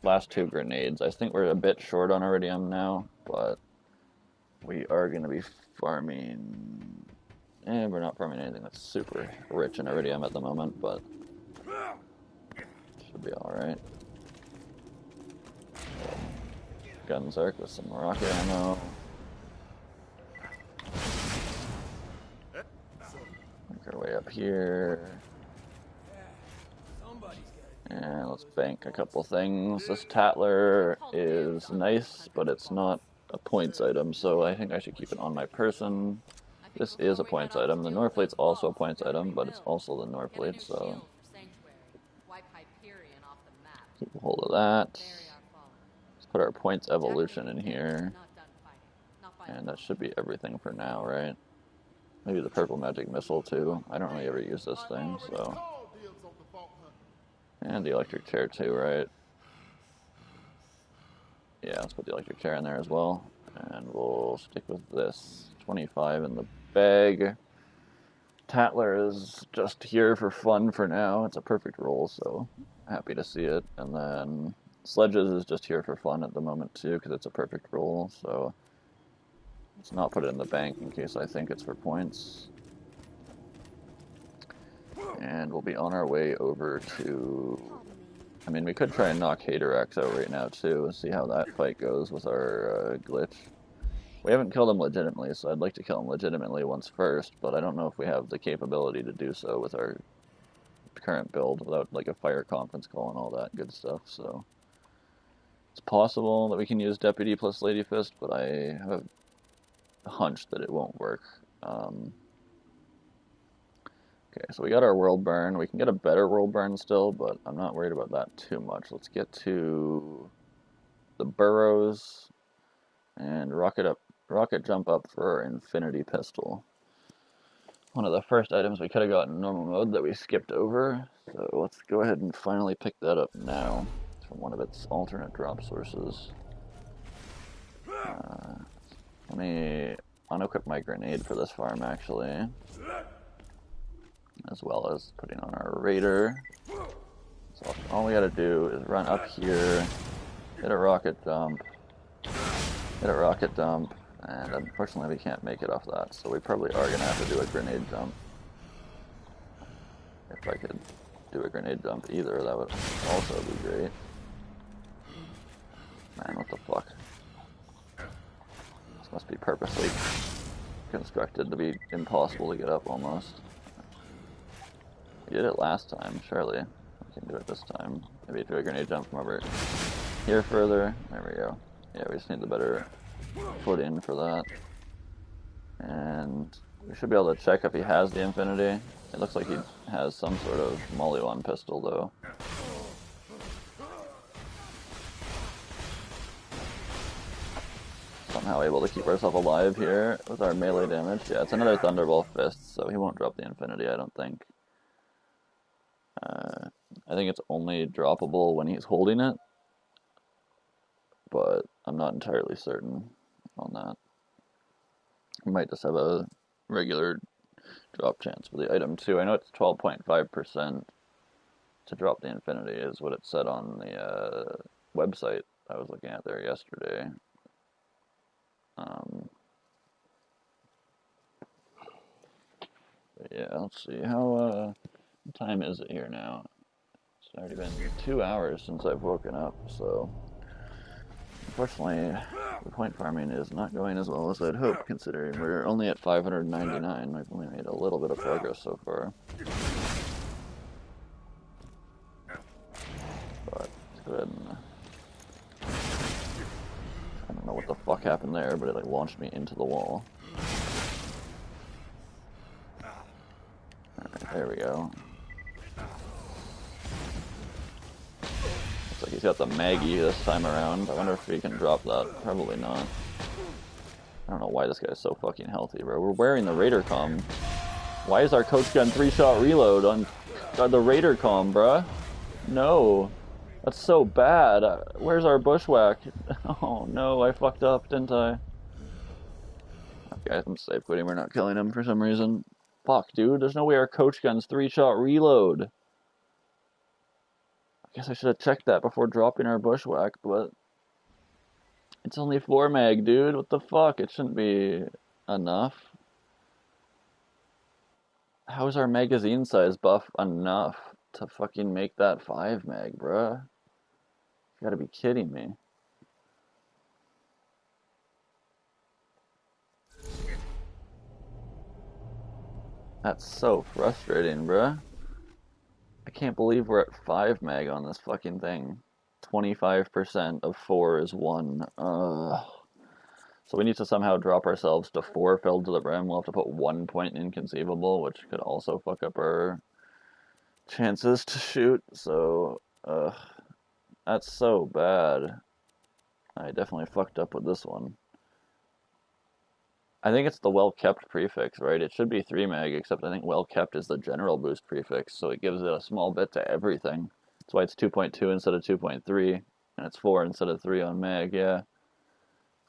last 2 grenades. I think we're a bit short on iridium now, but we are going to be farming... we're not farming anything that's super rich in iridium at the moment, but should be alright. Gunzark with some rocket ammo. Make our way up here. And let's bank a couple things. This Tatler is nice, but it's not a points item, so I think I should keep it on my person. This is a points item. The Norplate's also a points item, but it's also the Norplate, so keep a hold of that. Let's put our points evolution in here. And that should be everything for now, right? Maybe the purple magic missile too. I don't really ever use this thing, so... And the electric chair too, right? Yeah, let's put the electric chair in there as well. And we'll stick with this. 25 in the bag. Tatler is just here for fun for now. It's a perfect roll, so happy to see it. And then Sledges is just here for fun at the moment too, because it's a perfect roll, so let's not put it in the bank in case I think it's for points. And we'll be on our way over to... I mean, we could try and knock Haterax out right now, too, and see how that fight goes with our glitch. We haven't killed him legitimately, so I'd like to kill him legitimately once first, but I don't know if we have the capability to do so with our current build without, like, a fire conference call and all that good stuff, so... It's possible that we can use Deputy plus Lady Fist, but I have a hunch that it won't work. Okay, so we got our World Burn. We can get a better World Burn still, but I'm not worried about that too much. Let's get to the Burrows and rocket jump up for our Infinity Pistol. One of the first items we could have got in normal mode that we skipped over. So let's go ahead and finally pick that up now from one of its alternate drop sources. Let me unequip my grenade for this farm, actually. As well as putting on our Raider. So all we gotta do is run up here, hit a rocket dump, and unfortunately we can't make it off that, so we probably are gonna have to do a grenade dump. If I could do a grenade dump either, that would also be great. Man, what the fuck? This must be purposely constructed to be impossible to get up almost. We did it last time, surely. We can do it this time. Maybe do a grenade jump from over here further. There we go. Yeah, we just need the better footing for that. And we should be able to check if he has the Infinity. It looks like he has some sort of Molly-1 pistol, though. Somehow able to keep ourselves alive here with our melee damage. Yeah, it's another Thunderbolt Fist, so he won't drop the Infinity, I don't think. I think it's only droppable when he's holding it, but I'm not entirely certain on that. We might just have a regular drop chance for the item too. I know it's 12.5% to drop the Infinity is what it said on the website, I was looking at there yesterday. Yeah, let's see. What time is it here now? It's already been 2 hours since I've woken up, so unfortunately the point farming is not going as well as I'd hope, considering we're only at 599. We've only made a little bit of progress so far. But let's go ahead and... I don't know what the fuck happened there, but it like launched me into the wall. Alright, there we go. Looks like he's got the Maggie this time around. I wonder if he can drop that. Probably not. I don't know why this guy's so fucking healthy, bro. We're wearing the Raider comm. Why is our coach gun 3-shot reload on the Raider comm, bruh? No. That's so bad. Where's our bushwhack? Oh no, I fucked up, didn't I? Okay, I'm safe quitting. We're not killing him for some reason. Fuck, dude. There's no way our coach gun's 3-shot reload. I guess I should have checked that before dropping our bushwhack, but... It's only 4 mag, dude. What the fuck? It shouldn't be enough. How is our magazine size buff enough to fucking make that 5 mag, bruh? You gotta be kidding me. That's so frustrating, bruh. I can't believe we're at 5 mag on this fucking thing. 25% of 4 is 1. So we need to somehow drop ourselves to 4 filled to the brim. We'll have to put 1 point in inconceivable, which could also fuck up our chances to shoot. So, that's so bad. I definitely fucked up with this one. I think it's the well-kept prefix, right? It should be 3 mag, except I think well-kept is the general boost prefix, so it gives it a small bit to everything. That's why it's 2.2 instead of 2.3, and it's 4 instead of 3 on mag, yeah.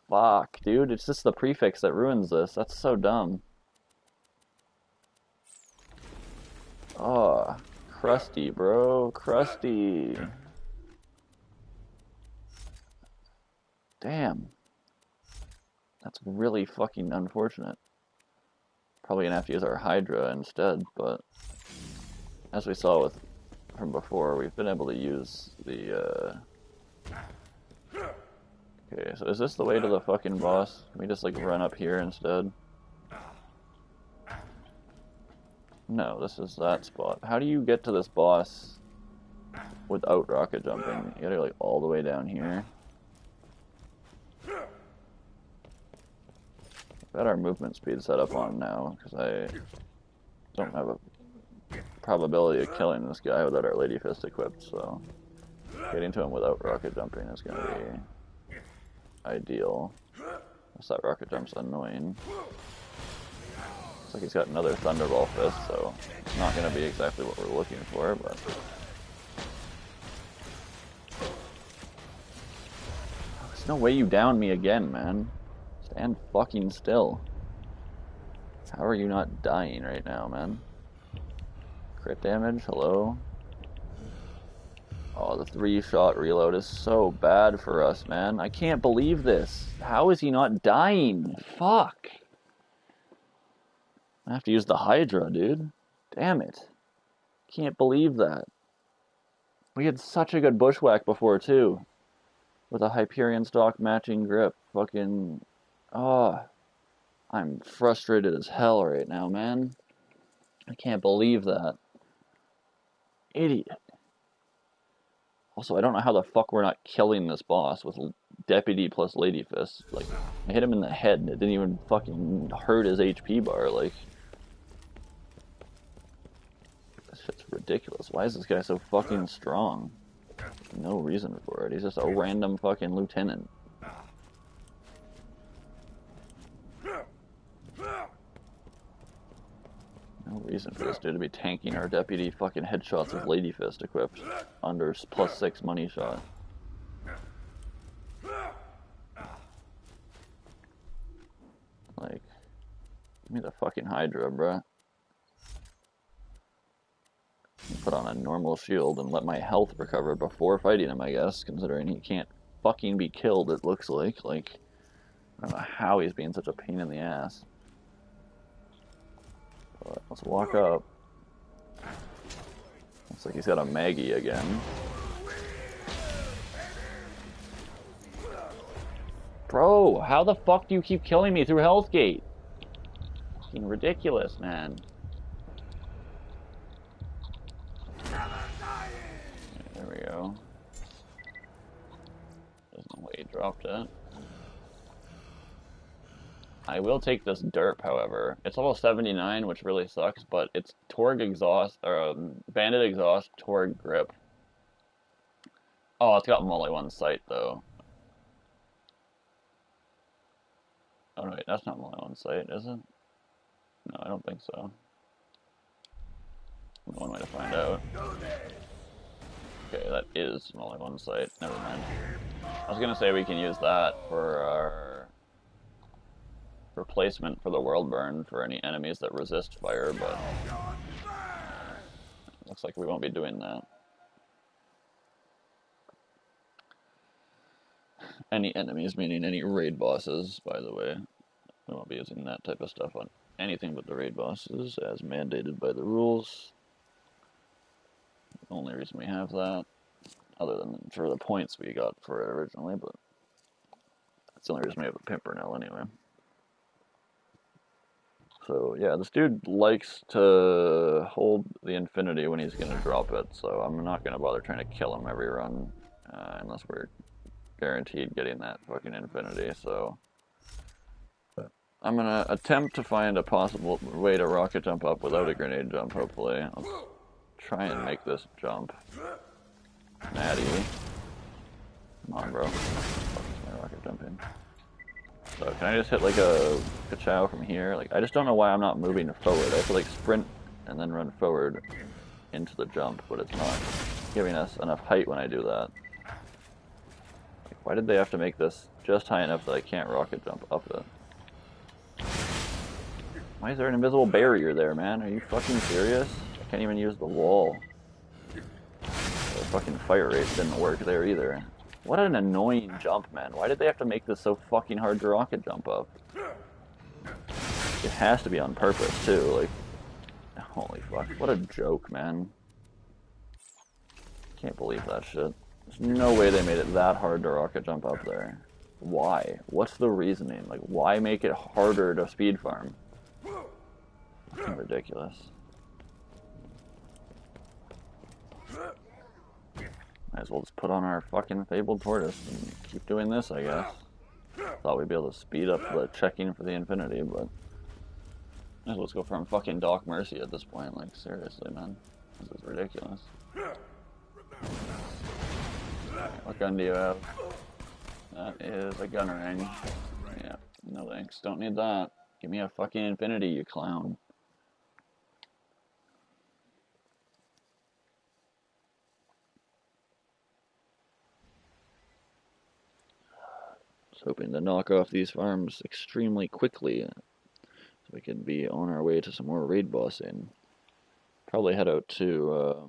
Fuck, dude, it's just the prefix that ruins this. That's so dumb. Oh, crusty, bro. Crusty. Damn. That's really fucking unfortunate. Probably gonna have to use our Hydra instead, but as we saw from before, we've been able to use the, Okay, so is this the way to the fucking boss? Can we just, like, run up here instead? No, this is that spot. How do you get to this boss without rocket jumping? You gotta go, like, all the way down here. I've got our movement speed set up on now, because I don't have a probability of killing this guy without our Lady Fist equipped, so getting to him without rocket jumping is going to be ideal. Unless that rocket jump's annoying. Looks like he's got another Thunderball Fist, so it's not going to be exactly what we're looking for, but... There's no way you down me again, man. Stand fucking still. How are you not dying right now, man? Crit damage, hello? Oh, the 3-shot reload is so bad for us, man. I can't believe this. How is he not dying? Fuck. I have to use the Hydra, dude. Damn it. Can't believe that. We had such a good bushwhack before, too. With a Hyperion stock matching grip. Fucking... Oh. I'm frustrated as hell right now, man. I can't believe that. Idiot. Also, I don't know how the fuck we're not killing this boss with Deputy plus Lady Fist. Like, I hit him in the head and it didn't even fucking hurt his HP bar, like... This shit's ridiculous. Why is this guy so fucking strong? No reason for it. He's just a random fucking lieutenant. No reason for this dude to be tanking our deputy fucking headshots with Lady Fist equipped under +6 money shot. Like, give me the fucking Hydra, bruh. Put on a normal shield and let my health recover before fighting him, I guess, considering he can't fucking be killed, it looks like. Like, I don't know how he's being such a pain in the ass. But let's walk up. Looks like he's got a Maggie again. Bro, how the fuck do you keep killing me through Hell's Gate? Fucking ridiculous, man. There we go. There's no way he dropped it. I will take this derp, however. It's level 79, which really sucks, but it's Torg exhaust, or Bandit exhaust, Torg grip. Oh, it's got only one sight, though. Oh, no, wait, that's not only one sight, is it? No, I don't think so. One way to find out. Okay, that is only one sight. Never mind. I was gonna say we can use that for our replacement for the world burn for any enemies that resist fire, but looks like we won't be doing that. Any enemies, meaning any raid bosses, by the way. We won't be using that type of stuff on anything but the raid bosses, as mandated by the rules. The only reason we have that, other than for the points we got for it originally, but that's the only reason we have a Pimpernel anyway. So yeah, this dude likes to hold the infinity when he's going to drop it, so I'm not going to bother trying to kill him every run, unless we're guaranteed getting that fucking infinity, so I'm going to attempt to find a possible way to rocket jump up without a grenade jump, hopefully. Let's try and make this jump. Natty. Come on, bro. Fuck is my rocket jumping? So can I just hit like a ka-chow from here? Like, I just don't know why I'm not moving forward. I have to like sprint and then run forward into the jump, but it's not giving us enough height when I do that. Like, why did they have to make this just high enough that I can't rocket jump up it? Why is there an invisible barrier there, man? Are you fucking serious? I can't even use the wall. The fucking fire rate didn't work there either. What an annoying jump, man. Why did they have to make this so fucking hard to rocket jump up? It has to be on purpose, too. Like, holy fuck. What a joke, man. Can't believe that shit. There's no way they made it that hard to rocket jump up there. Why? What's the reasoning? Like, why make it harder to speed farm? Fucking ridiculous. Might as well just put on our fucking Fabled Tortoise and keep doing this, I guess. Thought we'd be able to speed up the checking for the infinity, but might as well just go from fucking Doc Mercy at this point. Like, seriously, man. This is ridiculous. What gun do you have? That is a gun ring. Yeah, no thanks. Don't need that. Give me a fucking infinity, you clown. Hoping to knock off these farms extremely quickly so we can be on our way to some more raid bossing. Probably head out to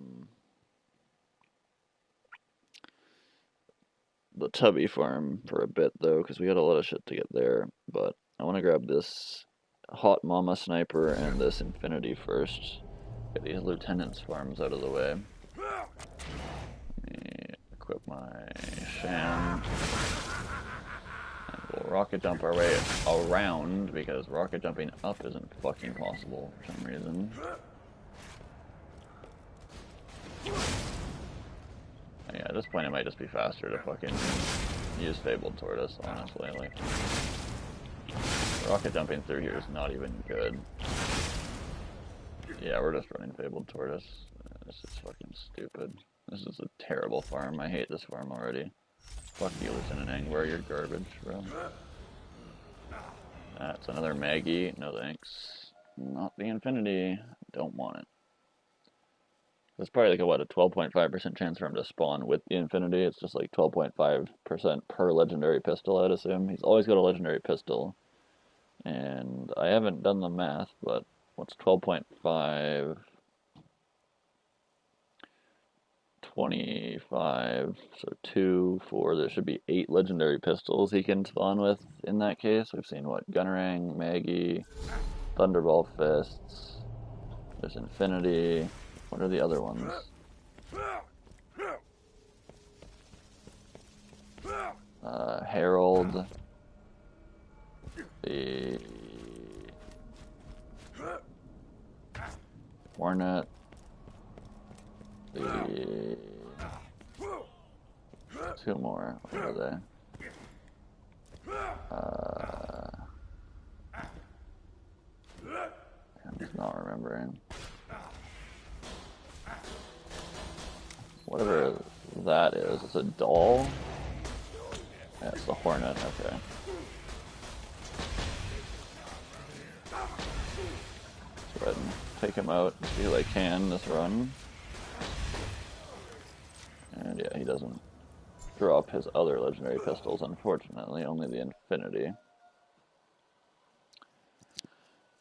the Tubby farm for a bit though, because we got a lot of shit to get there, but I want to grab this Hot Mama Sniper and this Infinity first. Get these Lieutenant's farms out of the way. Let me equip my Sham. We'll rocket jump our way around, because rocket jumping up isn't fucking possible for some reason. Yeah, at this point it might just be faster to fucking use Fabled Tortoise, honestly. Like, rocket jumping through here is not even good. Yeah, we're just running Fabled Tortoise. This is fucking stupid. This is a terrible farm. I hate this farm already. Fuck you, Lieutenant Angwer, you're garbage, bro. That's another Maggie. No thanks. Not the Infinity. Don't want it. There's probably like a, what, a 12.5% chance for him to spawn with the Infinity. It's just like 12.5% per legendary pistol, I'd assume. He's always got a legendary pistol. And I haven't done the math, but what's 12.5? 25, so 2, 4, there should be 8 legendary pistols he can spawn with in that case. We've seen, what, Gunnerang, Maggie, Thunderball Fists, there's Infinity, what are the other ones? Herald, the Hornet, the 2 more, what are they? I'm just not remembering. Whatever that is, it's a doll? Yeah, it's the Hornet, okay. Let's go ahead and take him out as few as I can this run. And yeah, he doesn't drop his other legendary pistols, unfortunately, only the Infinity.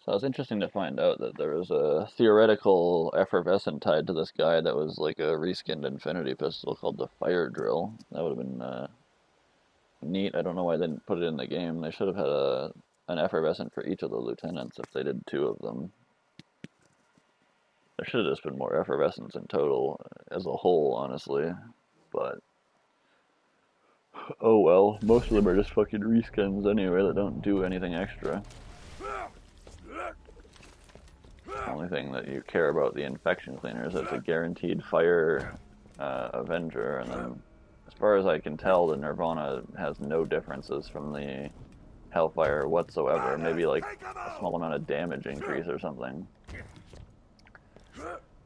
So it's interesting to find out that there was a theoretical effervescent tied to this guy that was like a reskinned Infinity pistol called the Fire Drill. That would have been neat. I don't know why they didn't put it in the game. They should have had an effervescent for each of the lieutenants if they did 2 of them. There should have just been more effervescence in total as a whole, honestly. But oh well, most of them are just fucking reskins anyway that don't do anything extra. The only thing that you care about the infection cleaner is that it's a guaranteed fire Avenger, and then as far as I can tell, the Nirvana has no differences from the Hellfire whatsoever. Maybe like a small amount of damage increase or something.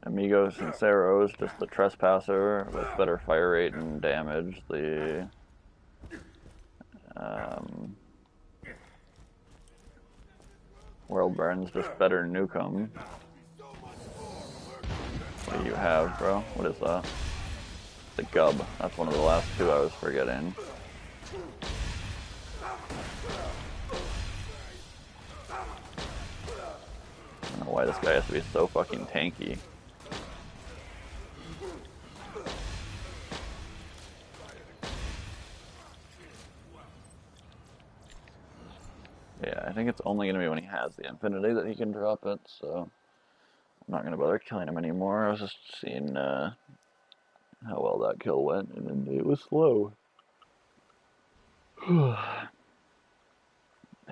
Amigo Sincero is just the Trespasser with better fire rate and damage. The World Burns just better nuke 'em. What do you have, bro? What is that? The Gub. That's one of the last 2 I was forgetting. I don't know why this guy has to be so fucking tanky. Yeah, I think it's only going to be when he has the Infinity that he can drop it, so I'm not going to bother killing him anymore. I was just seeing how well that kill went, and it was slow. Damn,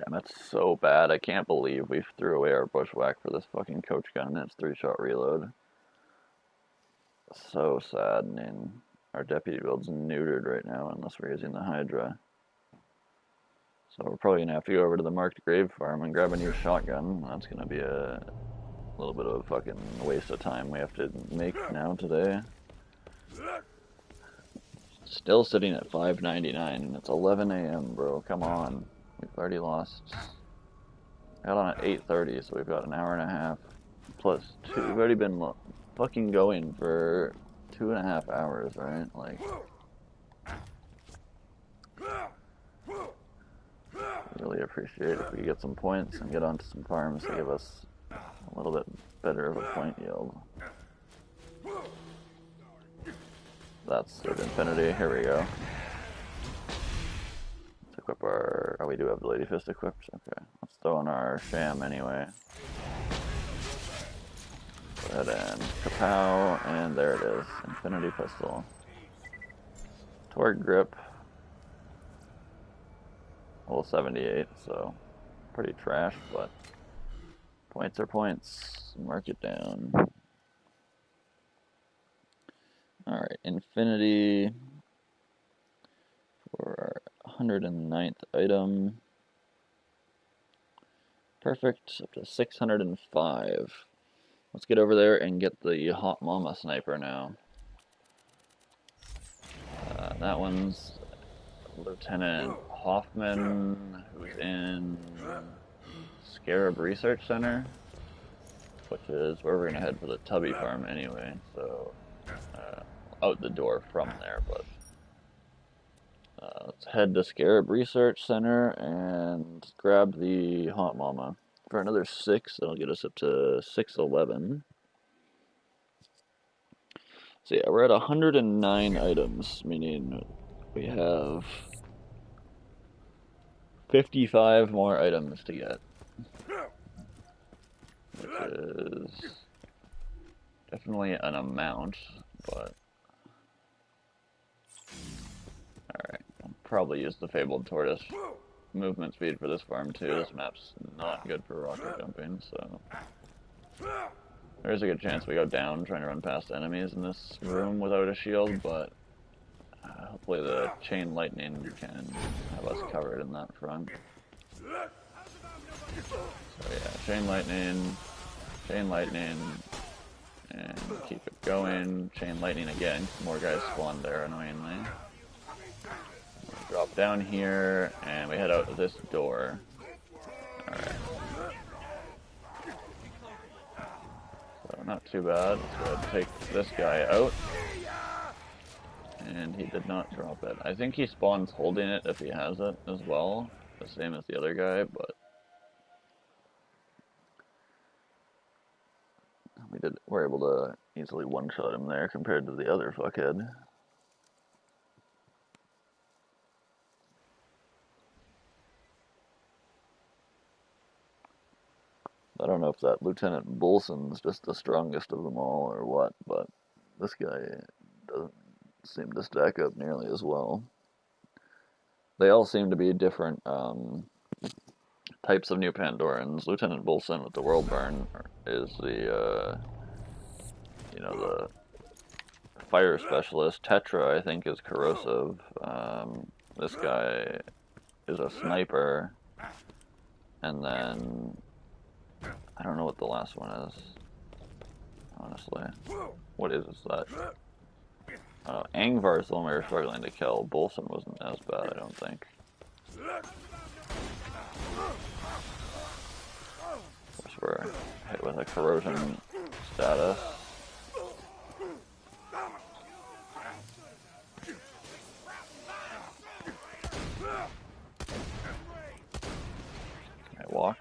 that's so bad. I can't believe we threw away our bushwhack for this fucking coach gun and its 3-shot reload. So saddening. Our deputy build's neutered right now unless we're using the Hydra. So we're probably going to have to go over to the Marked Grave Farm and grab a new shotgun. That's going to be a little bit of a fucking waste of time we have to make now today. Still sitting at 5.99 and it's 11 a.m. bro, come on. We've already lost. Got on at 8:30, so we've got an hour and a half plus 2. We've already been fucking going for 2.5 hours, right? Like, really appreciate if we get some points and get onto some farms to give us a little bit better of a point yield. That's good Infinity. Here we go. Let's equip our... Oh, we do have the Lady Fist equipped. Okay. Let's throw on our Sham anyway. Go ahead and kapow, and there it is. Infinity Pistol. Torque Grip. Level 78, so pretty trash, but points are points. Mark it down. Alright, Infinity for our 109th item. Perfect, up to 605. Let's get over there and get the Hot Mama Sniper now. That one's Lieutenant Hoffman, who's in Scarab Research Center, which is where we're going to head for the Tubby Farm anyway, so out the door from there, but let's head to Scarab Research Center and grab the Hot Mama. For another 6, that'll get us up to 611. So yeah, we're at 109 items, meaning we have 55 more items to get, which is definitely an amount, but alright, I'll probably use the Fabled Tortoise movement speed for this farm too. This map's not good for rocket jumping, so there's a good chance we go down trying to run past enemies in this room without a shield, but hopefully the chain lightning can have us covered in that front. So yeah, chain lightning, and keep it going. Chain lightning again. More guys spawn there, annoyingly. Drop down here, and we head out this door. Alright. So not too bad. Let's go ahead and take this guy out. And he did not drop it. I think he spawns holding it if he has it as well. The same as the other guy, but we're able to easily one-shot him there compared to the other fuckhead. I don't know if that Lieutenant Bolson's just the strongest of them all or what, but this guy doesn't seem to stack up nearly as well. They all seem to be different types of new Pandorans. Lieutenant Bolson with the World Burn is the, the fire specialist. Tetra, I think, is corrosive. This guy is a sniper. And then I don't know what the last one is, honestly. What is that? Angvar is the one we were struggling to kill. Bolson wasn't as bad, I don't think. Of course, we're hit with a corrosion status. Okay, walk.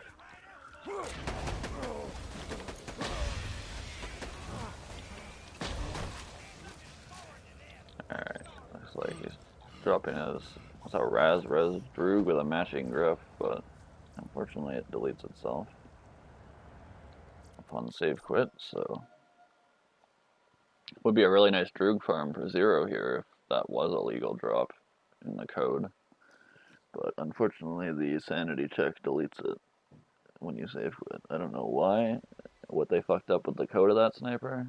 Alright, looks like he's dropping his, what's that, Raz Droog with a matching grip, but unfortunately it deletes itself upon save quit, so would be a really nice Droog farm for 0 here if that was a legal drop in the code, but unfortunately the sanity check deletes it when you save quit. I don't know why, what they fucked up with the code of that sniper.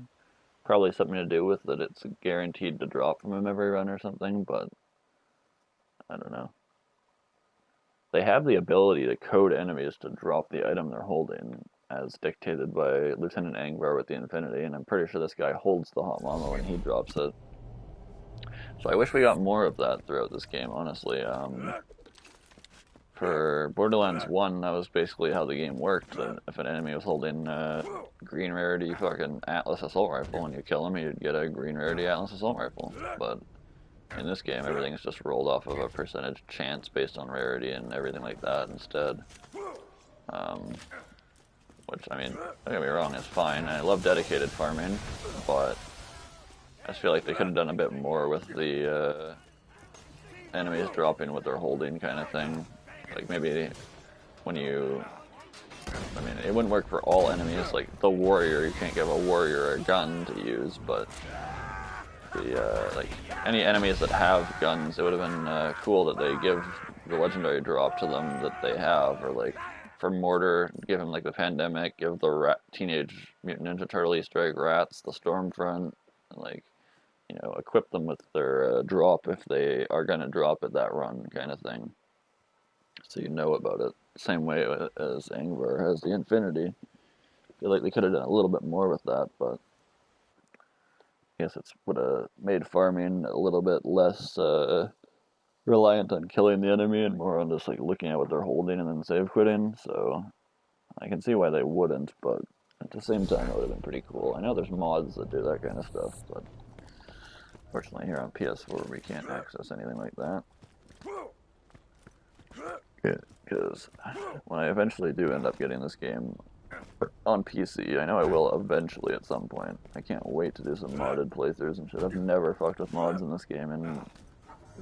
Probably something to do with that it's guaranteed to drop from him every run or something, but I don't know. They have the ability to code enemies to drop the item they're holding, as dictated by Lieutenant Angvar with the Infinity, and I'm pretty sure this guy holds the Hot Mama when he drops it. So I wish we got more of that throughout this game, honestly. For Borderlands 1, that was basically how the game worked. If an enemy was holding green rarity fucking Atlas assault rifle and you kill him, you'd get a green rarity Atlas assault rifle. But in this game, everything's just rolled off of a percentage chance based on rarity and everything like that instead. Which, I mean, don't get me wrong, it's fine. I love dedicated farming, but I just feel like they could have done a bit more with the enemies dropping what they're holding kind of thing. Like maybe when you, I mean, it wouldn't work for all enemies. Like the warrior, you can't give a warrior a gun to use, but the like any enemies that have guns, it would have been cool that they give the legendary drop to them that they have, or like for Mortar, give him like the Pandemic, give the Teenage Mutant Ninja Turtle Easter egg rats the Stormfront, like, you know, equip them with their drop if they are gonna drop it that run, kind of thing. So you know about it. Same way as Angvar has the Infinity. I feel like they could have done a little bit more with that, but I guess it would have made farming a little bit less reliant on killing the enemy and more on just like looking at what they're holding and then save quitting. So I can see why they wouldn't, but at the same time it would have been pretty cool. I know there's mods that do that kind of stuff, but fortunately here on PS4 we can't access anything like that. Because when I eventually do end up getting this game on PC. I know I will eventually at some point. I can't wait to do some modded playthroughs and shit. I've never fucked with mods in this game in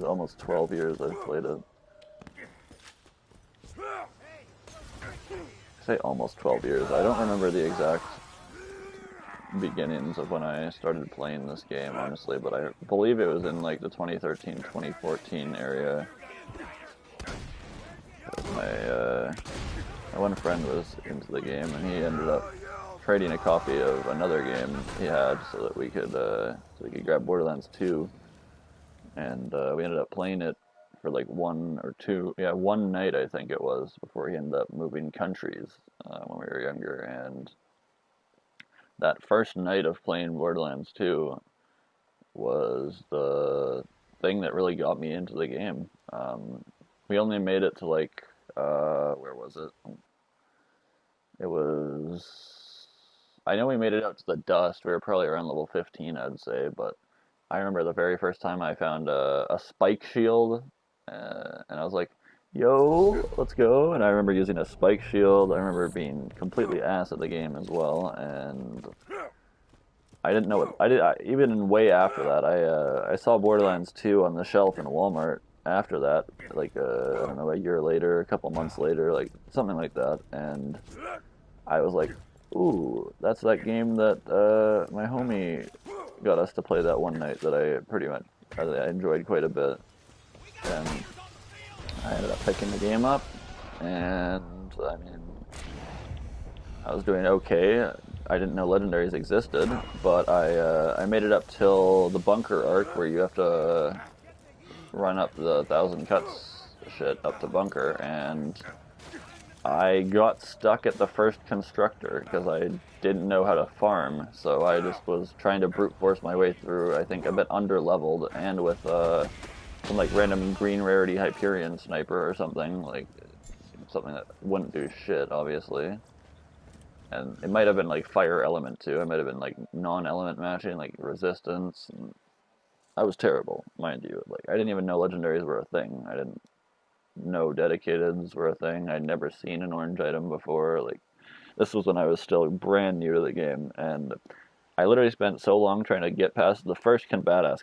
almost 12 years I've played it. I say almost 12 years. I don't remember the exact beginnings of when I started playing this game, honestly, but I believe it was in like the 2013-2014 area. My one friend was into the game, and he ended up trading a copy of another game he had so that we could grab Borderlands 2, and we ended up playing it for like one night I think it was before he ended up moving countries when we were younger. And that first night of playing Borderlands 2 was the thing that really got me into the game. We only made it to like where was it? It was. I know we made it out to the dust. We were probably around level 15, I'd say. But I remember the very first time I found a spike shield, and I was like, "Yo, let's go!" And I remember using a spike shield. I remember being completely ass at the game as well, and I didn't know what even way after that. I saw Borderlands 2 on the shelf in Walmart. After that, like I don't know, a year later, a couple months later, like something like that, and I was like, ooh, that's that game that my homie got us to play that one night that I enjoyed quite a bit. And I ended up picking the game up, and I mean, I was doing okay. I didn't know legendaries existed, but I made it up till the bunker arc where you have to run up the 1,000 cuts shit up to bunker, and I got stuck at the first constructor because I didn't know how to farm, so I just was trying to brute force my way through, I think a bit under leveled, and with some like random green rarity Hyperion sniper or something, like something that wouldn't do shit, obviously. And it might have been like fire element too, it might have been like non-element matching, like resistance, and I was terrible, mind you. Like, I didn't even know legendaries were a thing. I didn't know dedicateds were a thing. I'd never seen an orange item before. Like, this was when I was still brand new to the game, and I literally spent so long trying to get past the first badass